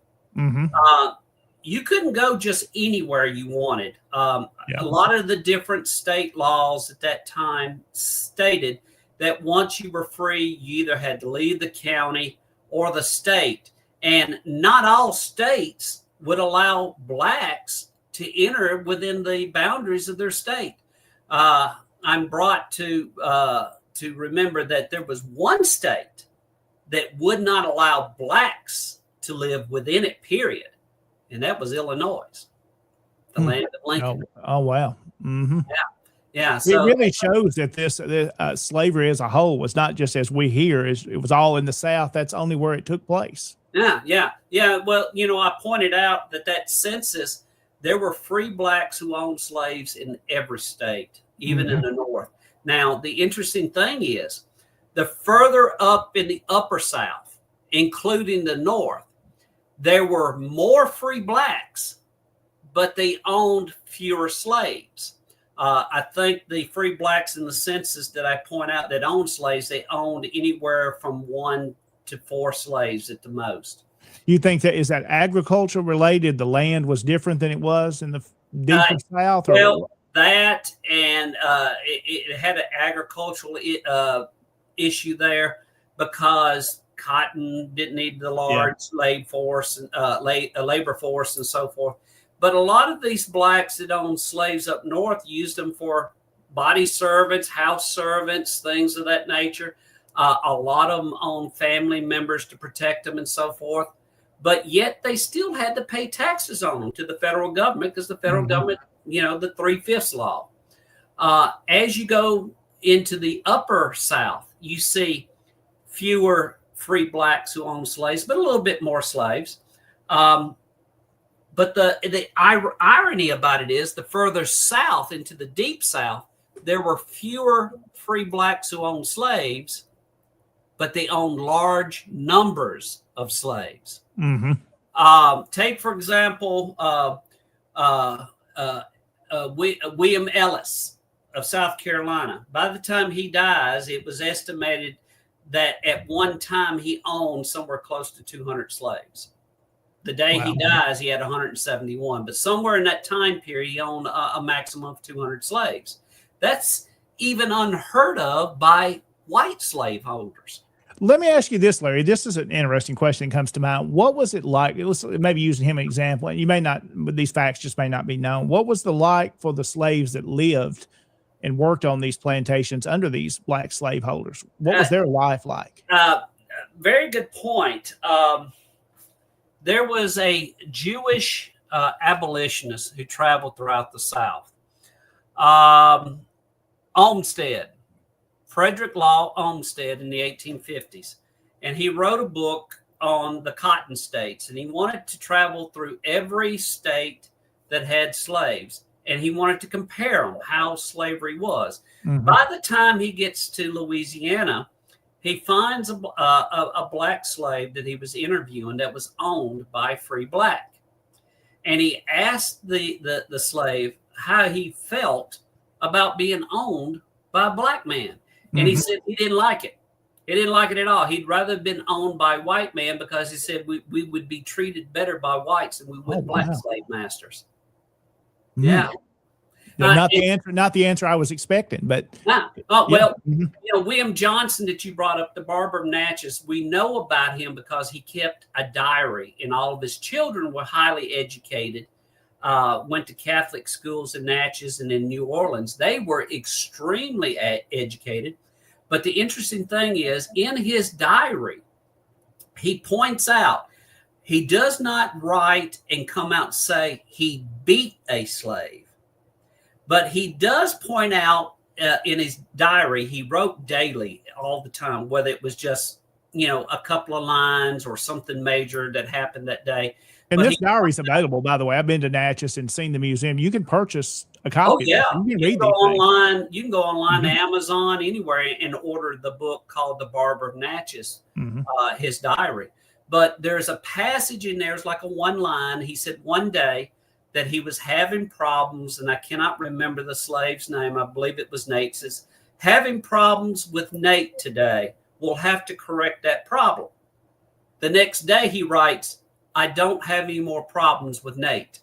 you couldn't go just anywhere you wanted. A lot of the different state laws at that time stated that once you were free, you either had to leave the county or the state. And not all states would allow blacks to enter within the boundaries of their state. I'm brought to remember that there was one state that would not allow blacks to live within it, period. And that was Illinois, the land of Lincoln. Oh wow. Yeah. So it really shows that this slavery as a whole was not just as we hear, it was all in the South. That's only where it took place. Yeah. Well, you know, I pointed out that census, there were free blacks who owned slaves in every state, even in the North. Now, the interesting thing is, the further up in the upper South, including the North, there were more free blacks, but they owned fewer slaves. I think the free blacks in the census that I point out that owned slaves, they owned anywhere from 1 to 4 slaves at the most. You think is that agriculture related? The land was different than it was in the deeper South? Well, that and it had an agricultural issue there because cotton didn't need the large labor force and so forth. But a lot of these blacks that owned slaves up north used them for body servants, house servants, things of that nature. A lot of them owned family members to protect them and so forth. But yet they still had to pay taxes on them to the federal government because the federal government, you know, the 3/5 law. As you go into the upper South, you see fewer free blacks who owned slaves, but a little bit more slaves. But the irony about it is the further south into the deep South, there were fewer free blacks who owned slaves, but they owned large numbers of slaves. Take, for example, William Ellis of South Carolina. By the time he dies, it was estimated that at one time he owned somewhere close to 200 slaves. The day he dies, he had 171. But somewhere in that time period, he owned a maximum of 200 slaves. That's even unheard of by white slaveholders. Let me ask you this, Larry. This is an interesting question that comes to mind. What was it like? Let's maybe using him as an example. You may not, these facts just may not be known. What was the like for the slaves that lived and worked on these plantations under these black slaveholders? What was their life like? Very good point. There was a Jewish abolitionist who traveled throughout the South. Olmsted, Frederick Law Olmsted in the 1850s. And he wrote a book on the cotton states. And he wanted to travel through every state that had slaves. And he wanted to compare them, how slavery was. By the time he gets to Louisiana, he finds a black slave that he was interviewing that was owned by a free black. And he asked the slave how he felt about being owned by a black man. And he said he didn't like it. He didn't like it at all. He'd rather have been owned by a white man because he said we would be treated better by whites than we would black slave masters. Yeah. Not the answer I was expecting, but William Johnson that you brought up, the barber of Natchez, we know about him because he kept a diary, and all of his children were highly educated, went to Catholic schools in Natchez and in New Orleans. They were extremely educated. But the interesting thing is, in his diary, he points out he does not write and come out and say he beat a slave. But he does point out in his diary, he wrote daily all the time, whether it was just, a couple of lines or something major that happened that day. And this diary is available, by the way. I've been to Natchez and seen the museum. You can purchase a copy. Oh, yeah. You can go online. You can go online to Amazon, anywhere, and order the book called The Barber of Natchez, his diary. But there's a passage in there, it's like a one line. He said one day that he was having problems, and I cannot remember the slave's name. I believe it was Nate. Says, having problems with Nate today. We'll have to correct that problem. The next day he writes, I don't have any more problems with Nate.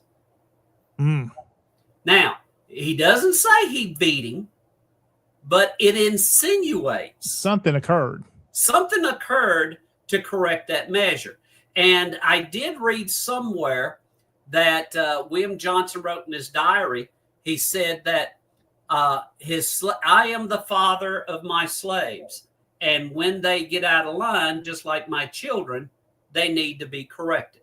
Now, he doesn't say he beat him, but it insinuates something occurred. Something occurred to correct that measure. And I did read somewhere that William Johnson wrote in his diary. He said that I am the father of my slaves. And when they get out of line, just like my children, they need to be corrected.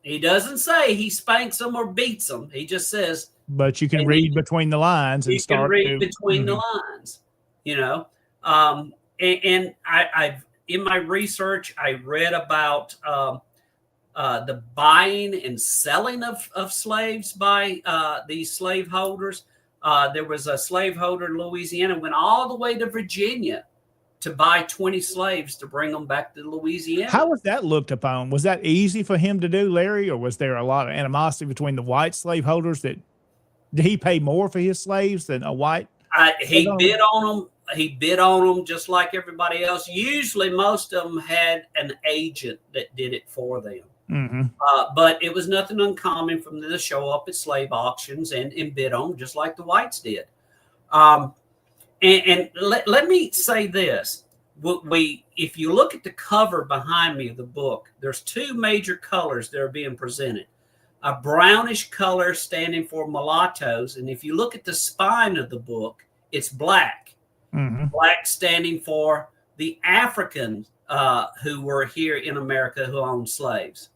He doesn't say he spanks them or beats them. He just says. But you can read between the lines and start. You can read between the lines, And I've in my research, I read about the buying and selling of slaves by these slaveholders. There was a slaveholder in Louisiana, went all the way to Virginia to buy 20 slaves to bring them back to Louisiana. How was that looked upon? Was that easy for him to do, Larry, or was there a lot of animosity between the white slaveholders? Did he pay more for his slaves than a white? He bid on them. He bid on them just like everybody else. Usually most of them had an agent that did it for them. But it was nothing uncommon for them to show up at slave auctions and bid on them just like the whites did. And let me say this. If you look at the cover behind me of the book, there's two major colors that are being presented. A brownish color standing for mulattoes. And if you look at the spine of the book, it's black. Black standing for the Africans who were here in America who owned slaves.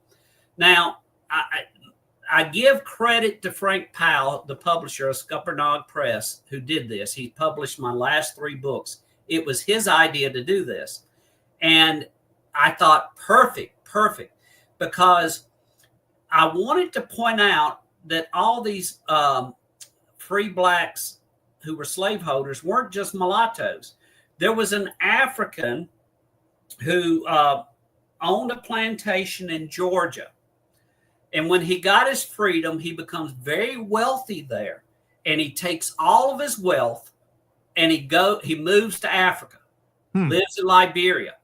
Now, I give credit to Frank Powell, the publisher of Scuppernong Press, who did this. He published my last 3 books. It was his idea to do this. And I thought, perfect, because I wanted to point out that all these free blacks who were slaveholders weren't just mulattoes. There was an African who owned a plantation in Georgia. And when he got his freedom, he becomes very wealthy there. And he takes all of his wealth and he moves to Africa, lives in Liberia.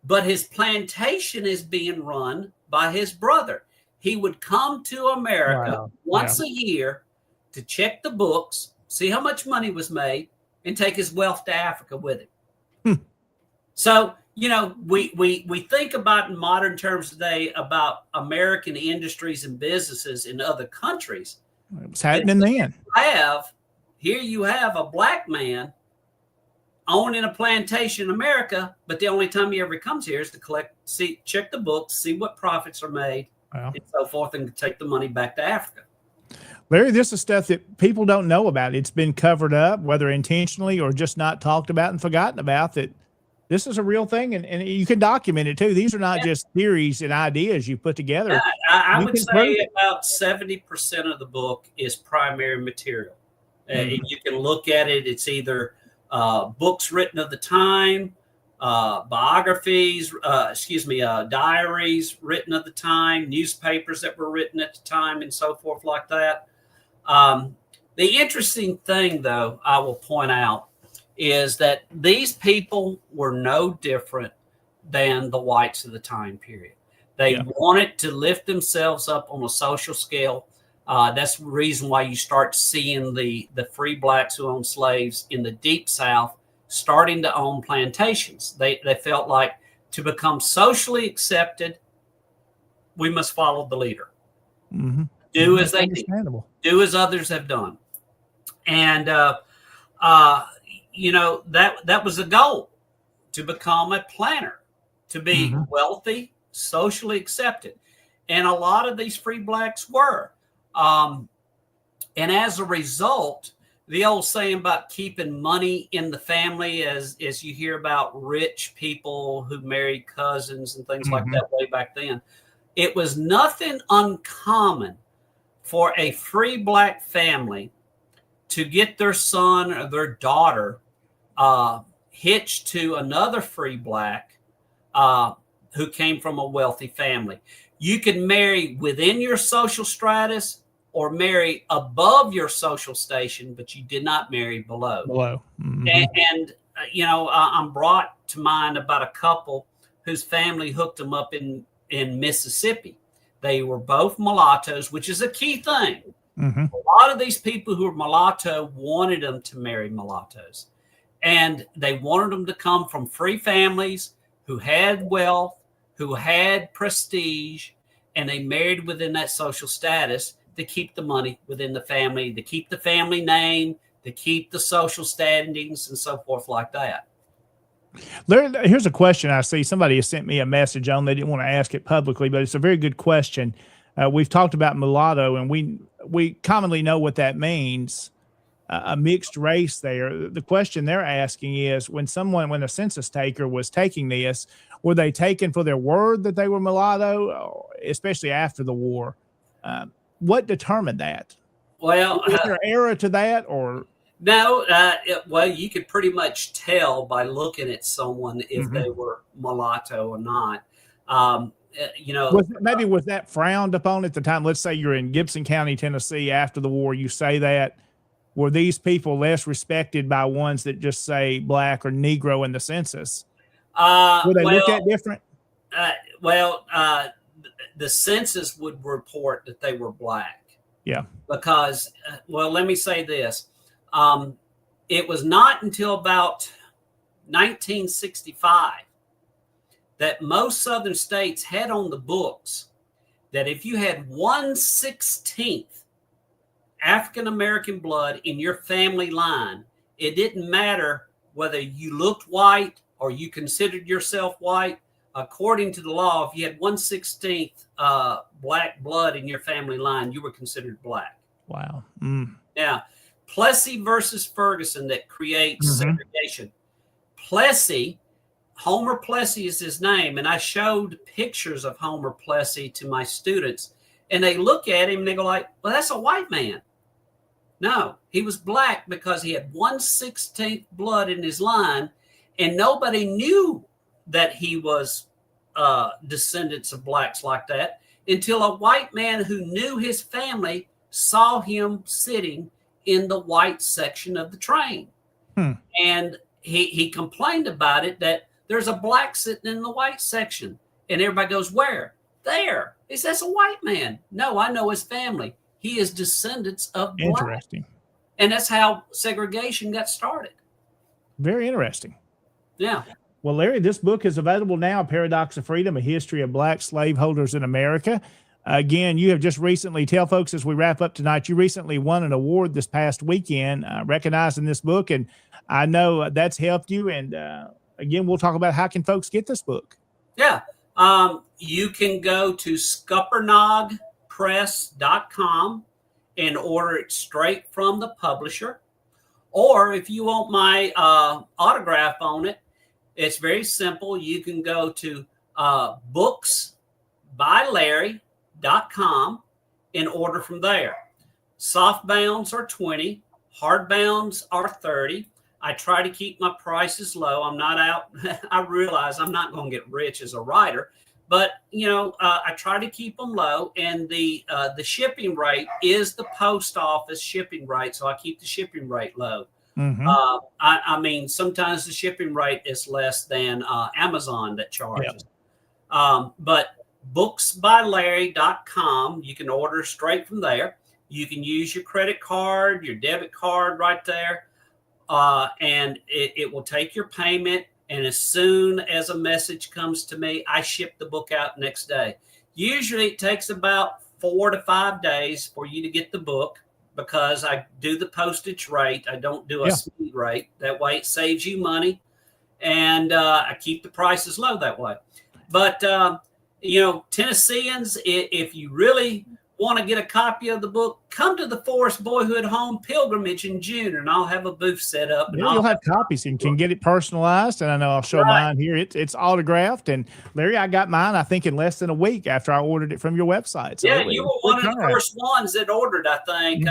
But his plantation is being run by his brother. He would come to America once a year to check the books, see how much money was made, and take his wealth to Africa with him. So, you know, we think about in modern terms today about American industries and businesses in other countries. What's happening then? Here you have a black man owning a plantation in America, but the only time he ever comes here is to check the books, see what profits are made, and so forth, and take the money back to Africa. Larry, this is stuff that people don't know about. It's been covered up, whether intentionally or just not talked about and forgotten about, that this is a real thing, and you can document it too. These are not just theories and ideas you put together. I would say about 70% of the book is primary material. You can look at it. It's either books written of the time, biographies, diaries written at the time, newspapers that were written at the time, and so forth like that. The interesting thing, though, I will point out, is that these people were no different than the whites of the time period. They wanted to lift themselves up on a social scale. That's the reason why you start seeing the free blacks who owned slaves in the Deep South starting to own plantations. They felt like, to become socially accepted, we must follow the leader. Do as they do. Do as others have done. And, you know, that was the goal, to become a planter, to be wealthy, socially accepted. And a lot of these free blacks were. And as a result, the old saying about keeping money in the family, as you hear about rich people who married cousins and things like that way back then, it was nothing uncommon for a free black family to get their son or their daughter hitched to another free black who came from a wealthy family. You can marry within your social stratus or marry above your social station, but you did not marry below. And you know, I'm brought to mind about a couple whose family hooked them up in Mississippi. They were both mulattoes, which is a key thing. A lot of these people who were mulatto wanted them to marry mulattoes. And they wanted them to come from free families who had wealth, who had prestige, and they married within that social status to keep the money within the family, to keep the family name, to keep the social standings, and so forth like that. Larry, here's a question I see. Somebody has sent me a message on. They didn't want to ask it publicly, but it's a very good question. We've talked about mulatto, and we commonly know what that means, a mixed race there. The question they're asking is, when a census taker was taking this, were they taken for their word that they were mulatto, especially after the war? What determined that? Well, is there an error to that, or? No, well, you could pretty much tell by looking at someone if they were mulatto or not. You know, was that frowned upon at the time? Let's say you're in Gibson County, Tennessee, after the war. You say that. Were these people less respected by ones that just say black or Negro in the census? Were they looked at different? The census would report that they were black. Yeah. Because, let me say this. It was not until about 1965 that most southern states had on the books that if you had 1/16 African-American blood in your family line, it didn't matter whether you looked white or you considered yourself white. According to the law, if you had 1/16 black blood in your family line, you were considered black. Wow. Now, Plessy versus Ferguson that creates segregation. Plessy Homer Plessy is his name. And I showed pictures of Homer Plessy to my students, and they look at him and they go like, well, that's a white man. No, he was black because he had 1/16 blood in his line, and nobody knew that he was descendants of blacks like that until a white man who knew his family saw him sitting in the white section of the train. And he complained about it, that there's a black sitting in the white section. And everybody goes, where? There. He says, a white man. No, I know his family. He is descendants of black. Interesting. And that's how segregation got started. Very interesting. Yeah. Well, Larry, this book is available now, Paradox of Freedom, A History of Black Slaveholders in America. Again, you have just recently, tell folks as we wrap up tonight, you recently won an award this past weekend recognizing this book, and I know that's helped you. And again, we'll talk about how can folks get this book. Yeah. You can go to scuppernongpress.com and order it straight from the publisher. Or if you want my autograph on it, it's very simple. You can go to booksbylarry.com and order from there. Softbounds are $20, hardbounds are $30. I try to keep my prices low. I'm not out. I realize I'm not going to get rich as a writer, but I try to keep them low. And the shipping rate is the post office shipping rate, so I keep the shipping rate low. Mm-hmm. I mean, sometimes the shipping rate is less than Amazon that charges. Yep. But booksbylarry.com, you can order straight from there. You can use your credit card, your debit card right there, and it will take your payment. And as soon as a message comes to me, I ship the book out next day. Usually it takes about 4 to 5 days for you to get the book, because I do the postage rate. I don't do a speed rate. That way it saves you money, and I keep the prices low that way. But, Tennesseans, if you really want to get a copy of the book, come to the Forest Boyhood Home Pilgrimage in June, and I'll have a booth set up. And you'll have copies and can get it personalized. And I know I'll show mine here. It's autographed. And Larry, I got mine, I think, in less than a week after I ordered it from your website. So you were one of the first ones that ordered, I think,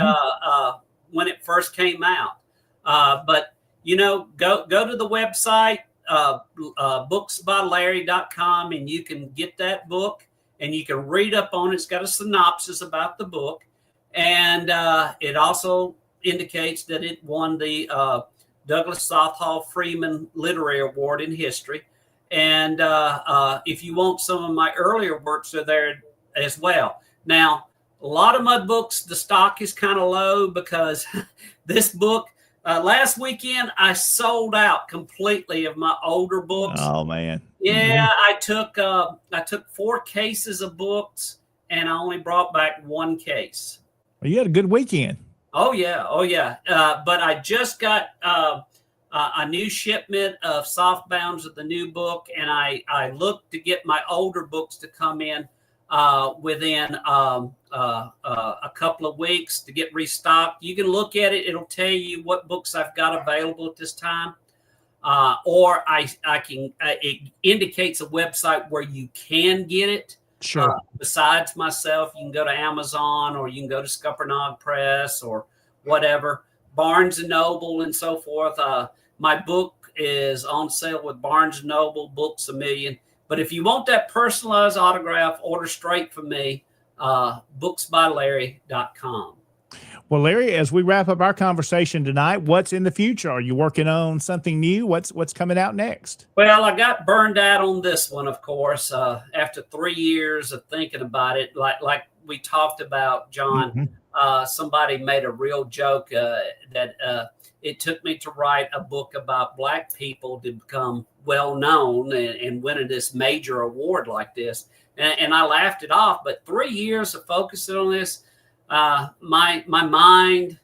when it first came out. But go to the website, booksbylarry.com, and you can get that book. And you can read up on it. It's got a synopsis about the book. And it also indicates that it won the Douglas Southall Freeman Literary Award in History. And if you want some of my earlier works, are there as well. Now, a lot of my books, the stock is kind of low because this book, last weekend, I sold out completely of my older books. Oh, man. Yeah, I took 4 cases of books, and I only brought back 1 case. Well, you had a good weekend. Oh yeah. But I just got a new shipment of softbounds of the new book, and I look to get my older books to come in within a couple of weeks to get restocked. You can look at it; it'll tell you what books I've got available at this time. Or I can, it indicates a website where you can get it. Sure. Besides myself, you can go to Amazon, or you can go to Scuppernong Press, or whatever, Barnes and Noble, and so forth. My book is on sale with Barnes and Noble, Books A Million. But if you want that personalized autograph, order straight from me, booksbylarry.com. Well, Larry, as we wrap up our conversation tonight, what's in the future? Are you working on something new? What's coming out next? Well, I got burned out on this one, of course, after 3 years of thinking about it. Like we talked about, John, somebody made a real joke that it took me to write a book about Black people to become well-known and winning this major award like this. And I laughed it off. But 3 years of focusing on this, my mind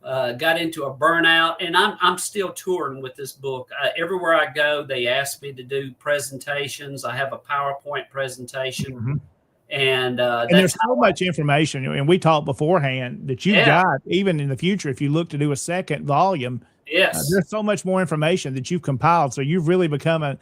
got into a burnout, and I'm still touring with this book. Everywhere I go, they ask me to do presentations. I have a PowerPoint presentation, and there's so much information. And we talked beforehand that you've got, even in the future, if you look to do a second volume, yes, there's so much more information that you've compiled. So you've really become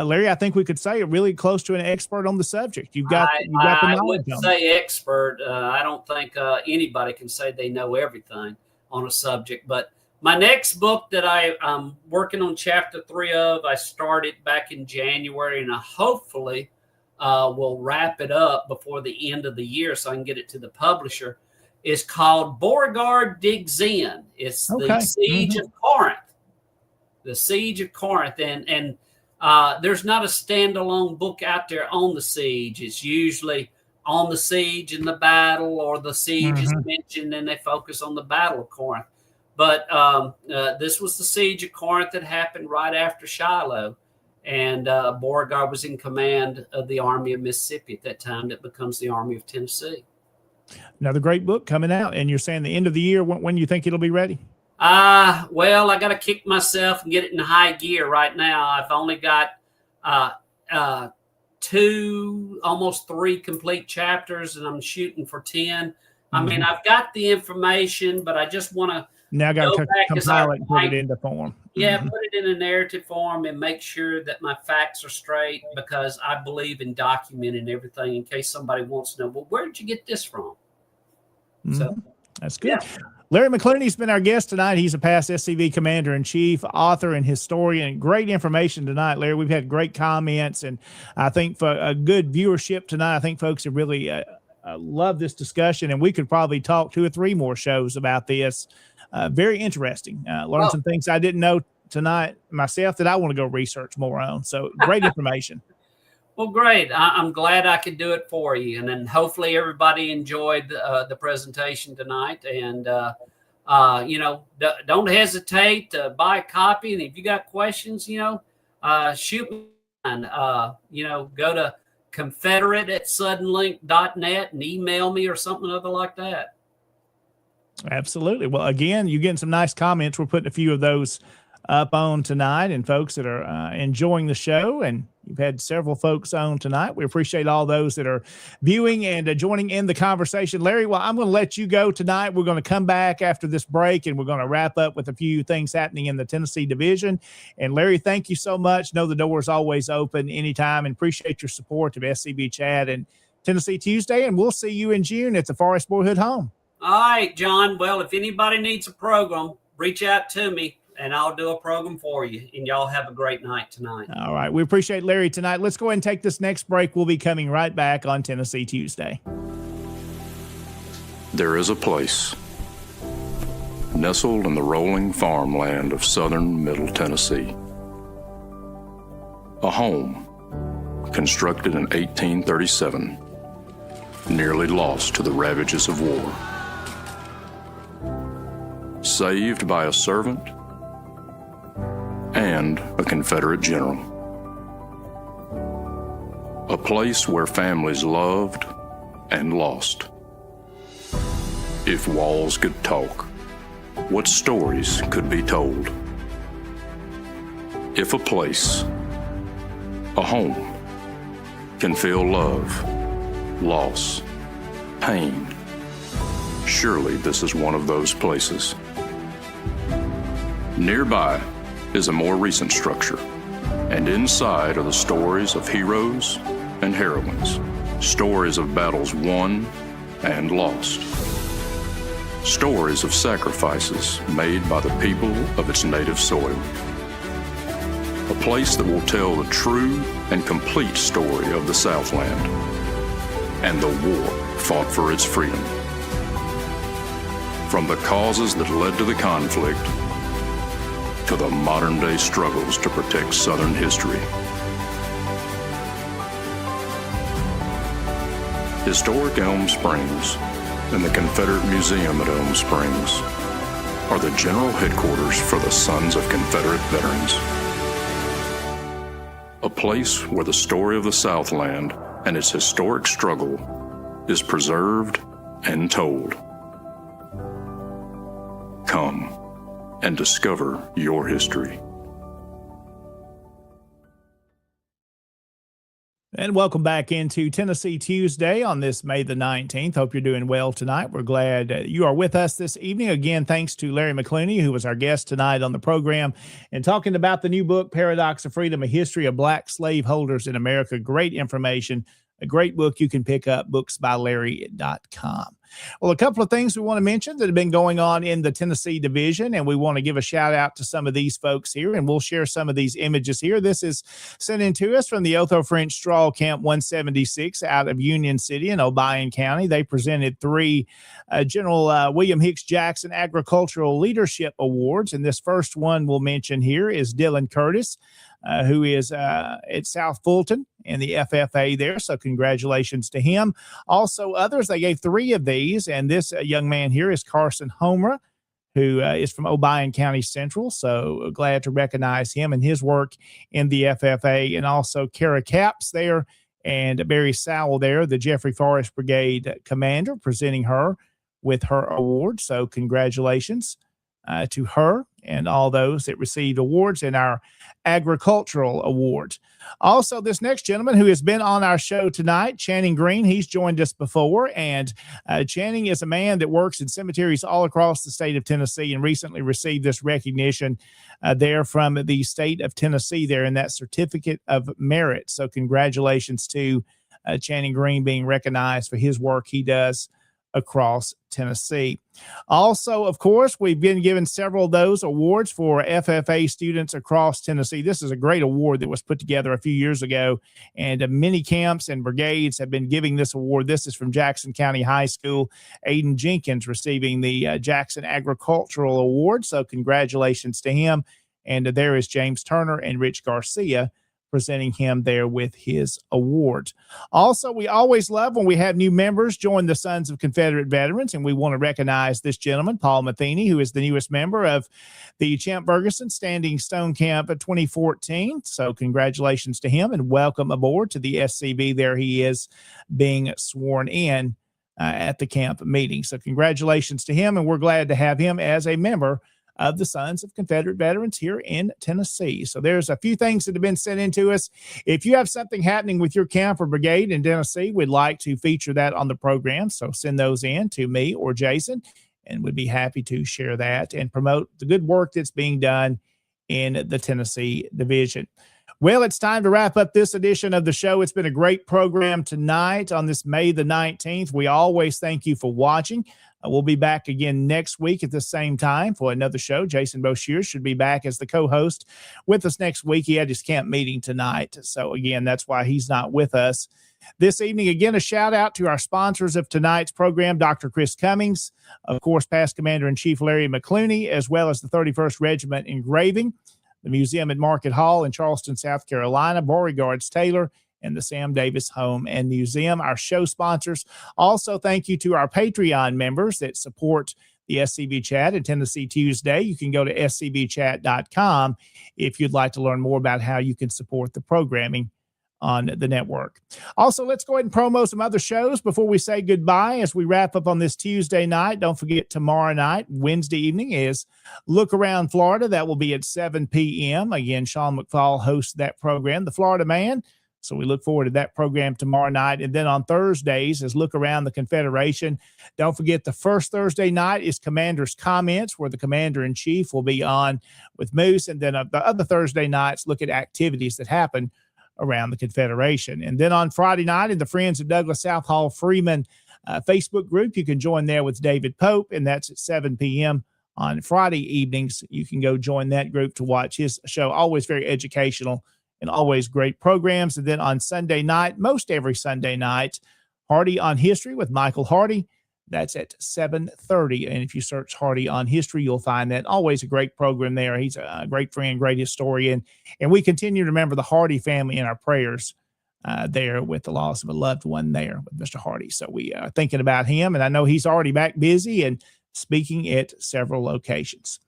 Larry, I think we could say really close to an expert on the subject. You've got the I knowledge wouldn't on say expert. I don't think anybody can say they know everything on a subject. But my next book that I'm working on chapter 3 of, I started back in January, and I hopefully will wrap it up before the end of the year so I can get it to the publisher, is called Beauregard Digs In. It's the Siege of Corinth. The Siege of Corinth. And there's not a standalone book out there on the siege. It's usually on the siege and the battle, or the siege is mentioned and they focus on the Battle of Corinth. But this was the Siege of Corinth that happened right after Shiloh. And Beauregard was in command of the Army of Mississippi at that time. That becomes the Army of Tennessee. Another great book coming out. And you're saying the end of the year, when you think it'll be ready? Well, I got to kick myself and get it in high gear right now. I've only got 2, almost 3 complete chapters, and I'm shooting for 10. I mean, I've got the information, but I just want to now got to compile it and put it into form. Yeah, put it in a narrative form and make sure that my facts are straight, because I believe in documenting everything in case somebody wants to know, well, where did you get this from? So that's good. Yeah. Larry McCluney's been our guest tonight. He's a past SCV commander-in-chief, author, and historian. Great information tonight, Larry. We've had great comments, and I think for a good viewership tonight, I think folks have really loved this discussion, and we could probably talk 2 or 3 more shows about this. Very interesting. Learned some things I didn't know tonight myself that I want to go research more on. So great information. Well, great. I'm glad I could do it for you. And then hopefully everybody enjoyed the presentation tonight. And, don't hesitate to buy a copy. And if you got questions, shoot me. And, go to confederate@suddenlink.net and email me or something other like that. Absolutely. Well, again, you're getting some nice comments. We're putting a few of those up on tonight, and folks that are enjoying the show, and you've had several folks on tonight. We appreciate all those that are viewing and joining in the conversation. Larry, well, I'm going to let you go tonight. We're going to come back after this break, and we're going to wrap up with a few things happening in the Tennessee division. And Larry, thank you so much. Know the door is always open anytime, and appreciate your support of SCB Chat and Tennessee Tuesday. And we'll see you in June at the Forest Boyhood Home. All right, John. Well, if anybody needs a program, reach out to me, and I'll do a program for you. And y'all have a great night tonight. All right. We appreciate Larry tonight. Let's go ahead and take this next break. We'll be coming right back on Tennessee Tuesday. There is a place nestled in the rolling farmland of southern Middle Tennessee. A home constructed in 1837, nearly lost to the ravages of war. Saved by a servant and a Confederate general. A place where families loved and lost. If walls could talk, what stories could be told? If a place, a home, can feel love, loss, pain, surely this is one of those places. Nearby is a more recent structure, and inside are the stories of heroes and heroines, stories of battles won and lost, stories of sacrifices made by the people of its native soil. A place that will tell the true and complete story of the Southland and the war fought for its freedom. From the causes that led to the conflict to the modern-day struggles to protect Southern history. Historic Elm Springs and the Confederate Museum at Elm Springs are the general headquarters for the Sons of Confederate Veterans. A place where the story of the Southland and its historic struggle is preserved and told. Come and discover your history. And welcome back into Tennessee Tuesday on this May the 19th. Hope you're doing well tonight. We're glad you are with us this evening. Again, thanks to Larry McCluney, who was our guest tonight on the program, and talking about the new book, Paradox of Freedom, A History of Black Slaveholders in America. Great information, a great book you can pick up, booksbylarry.com. Well, a couple of things we want to mention that have been going on in the Tennessee division, and we want to give a shout out to some of these folks here, and we'll share some of these images here. This is sent in to us from the Otho French Straw Camp 176 out of Union City in Obion County. They presented three General William Hicks Jackson Agricultural Leadership Awards, and this first one we'll mention here is Dylan Curtis, who is at South Fulton in the FFA there. So congratulations to him. Also others, they gave three of these. And this young man here is Carson Homer, who is from Obion County Central. So glad to recognize him and his work in the FFA. And also Kara Capps there and Barry Sowell there, the Jeffrey Forrest Brigade commander, presenting her with her award. So congratulations to her and all those that received awards in our agricultural awards. Also, this next gentleman who has been on our show tonight, Channing Green, he's joined us before, and Channing is a man that works in cemeteries all across the state of Tennessee and recently received this recognition there from the state of Tennessee there in that Certificate of Merit. So congratulations to Channing Green being recognized for his work he does across Tennessee. Also, of course, we've been given several of those awards for FFA students across Tennessee. This is a great award that was put together a few years ago, and many camps and brigades have been giving this award. This is from Jackson County High School. Aiden Jenkins receiving the Jackson Agricultural Award, so congratulations to him. And there is James Turner and Rich Garcia presenting him there with his award. Also, we always love when we have new members join the Sons of Confederate Veterans, and we want to recognize this gentleman, Paul Matheny, who is the newest member of the Champ Ferguson Standing Stone Camp of 2014. So congratulations to him and welcome aboard to the SCV. There he is being sworn in at the camp meeting. So congratulations to him, and we're glad to have him as a member of the Sons of Confederate Veterans here in Tennessee. So there's a few things that have been sent into us. If you have something happening with your camp or brigade in Tennessee, we'd like to feature that on the program. So send those in to me or Jason, and we'd be happy to share that and promote the good work that's being done in the Tennessee division. Well, it's time to wrap up this edition of the show. It's been a great program tonight on this May the 19th. We always thank you for watching. We'll be back again next week at the same time for another show. Jason Boshier should be back as the co-host with us next week. He had his camp meeting tonight. So again, that's why he's not with us this evening. Again, a shout out to our sponsors of tonight's program, Dr. Chris Cummings, of course, past Commander-in-Chief Larry McCluney, as well as the 31st Regiment Engraving, the Museum at Market Hall in Charleston, South Carolina, Beauregard's Taylor, and the Sam Davis Home and Museum, our show sponsors. Also, thank you to our Patreon members that support the SCV Chat and Tennessee Tuesday. You can go to scvchat.com if you'd like to learn more about how you can support the programming on the network. Also, let's go ahead and promo some other shows before we say goodbye as we wrap up on this Tuesday night. Don't forget, tomorrow night, Wednesday evening, is Look Around Florida. That will be at 7 p.m. Again, Sean McFall hosts that program, the Florida Man. So we look forward to that program tomorrow night. And then on Thursdays is Look Around the Confederation. Don't forget, the first Thursday night is Commander's Comments, where the Commander-in-Chief will be on with Moose. And then the other Thursday nights look at activities that happen around the Confederation. And then on Friday night in the Friends of Douglas South Hall Freeman Facebook group, you can join there with David Pope, and that's at 7 p.m. on Friday evenings. You can go join that group to watch his show. Always very educational and always great programs. And then on Sunday night, most every Sunday night, Hardy on History with Michael Hardy. That's at 7:30. And if you search Hardy on History, you'll find that. Always a great program there. He's a great friend, great historian. And we continue to remember the Hardy family in our prayers there with the loss of a loved one there with Mr. Hardy. So we are thinking about him. And I know he's already back busy and speaking at several locations.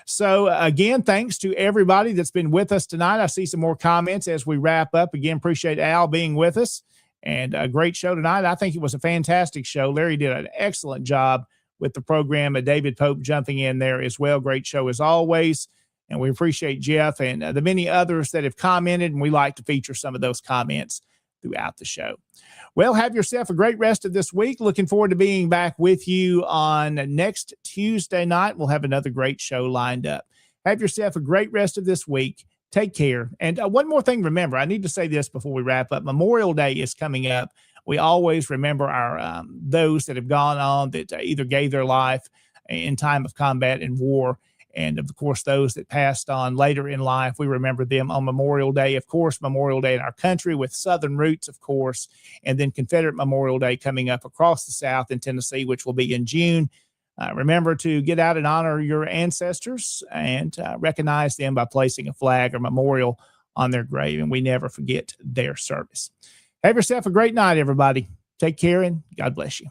So again, thanks to everybody that's been with us tonight. I see some more comments as we wrap up. Again, appreciate Al being with us, and a great show tonight. I think it was a fantastic show. Larry did an excellent job with the program, and David Pope jumping in there as well. Great show as always. And we appreciate Jeff and the many others that have commented, and we like to feature some of those comments throughout the show. Well, have yourself a great rest of this week. Looking forward to being back with you on next Tuesday night. We'll have another great show lined up. Have yourself a great rest of this week. Take care. And one more thing, remember, I need to say this before we wrap up. Memorial Day is coming up. We always remember our those that have gone on that either gave their life in time of combat and war. And of course, those that passed on later in life, we remember them on Memorial Day. Of course, Memorial Day in our country with Southern roots, of course, and then Confederate Memorial Day coming up across the South in Tennessee, which will be in June. Remember to get out and honor your ancestors and recognize them by placing a flag or memorial on their grave. And we never forget their service. Have yourself a great night, everybody. Take care and God bless you.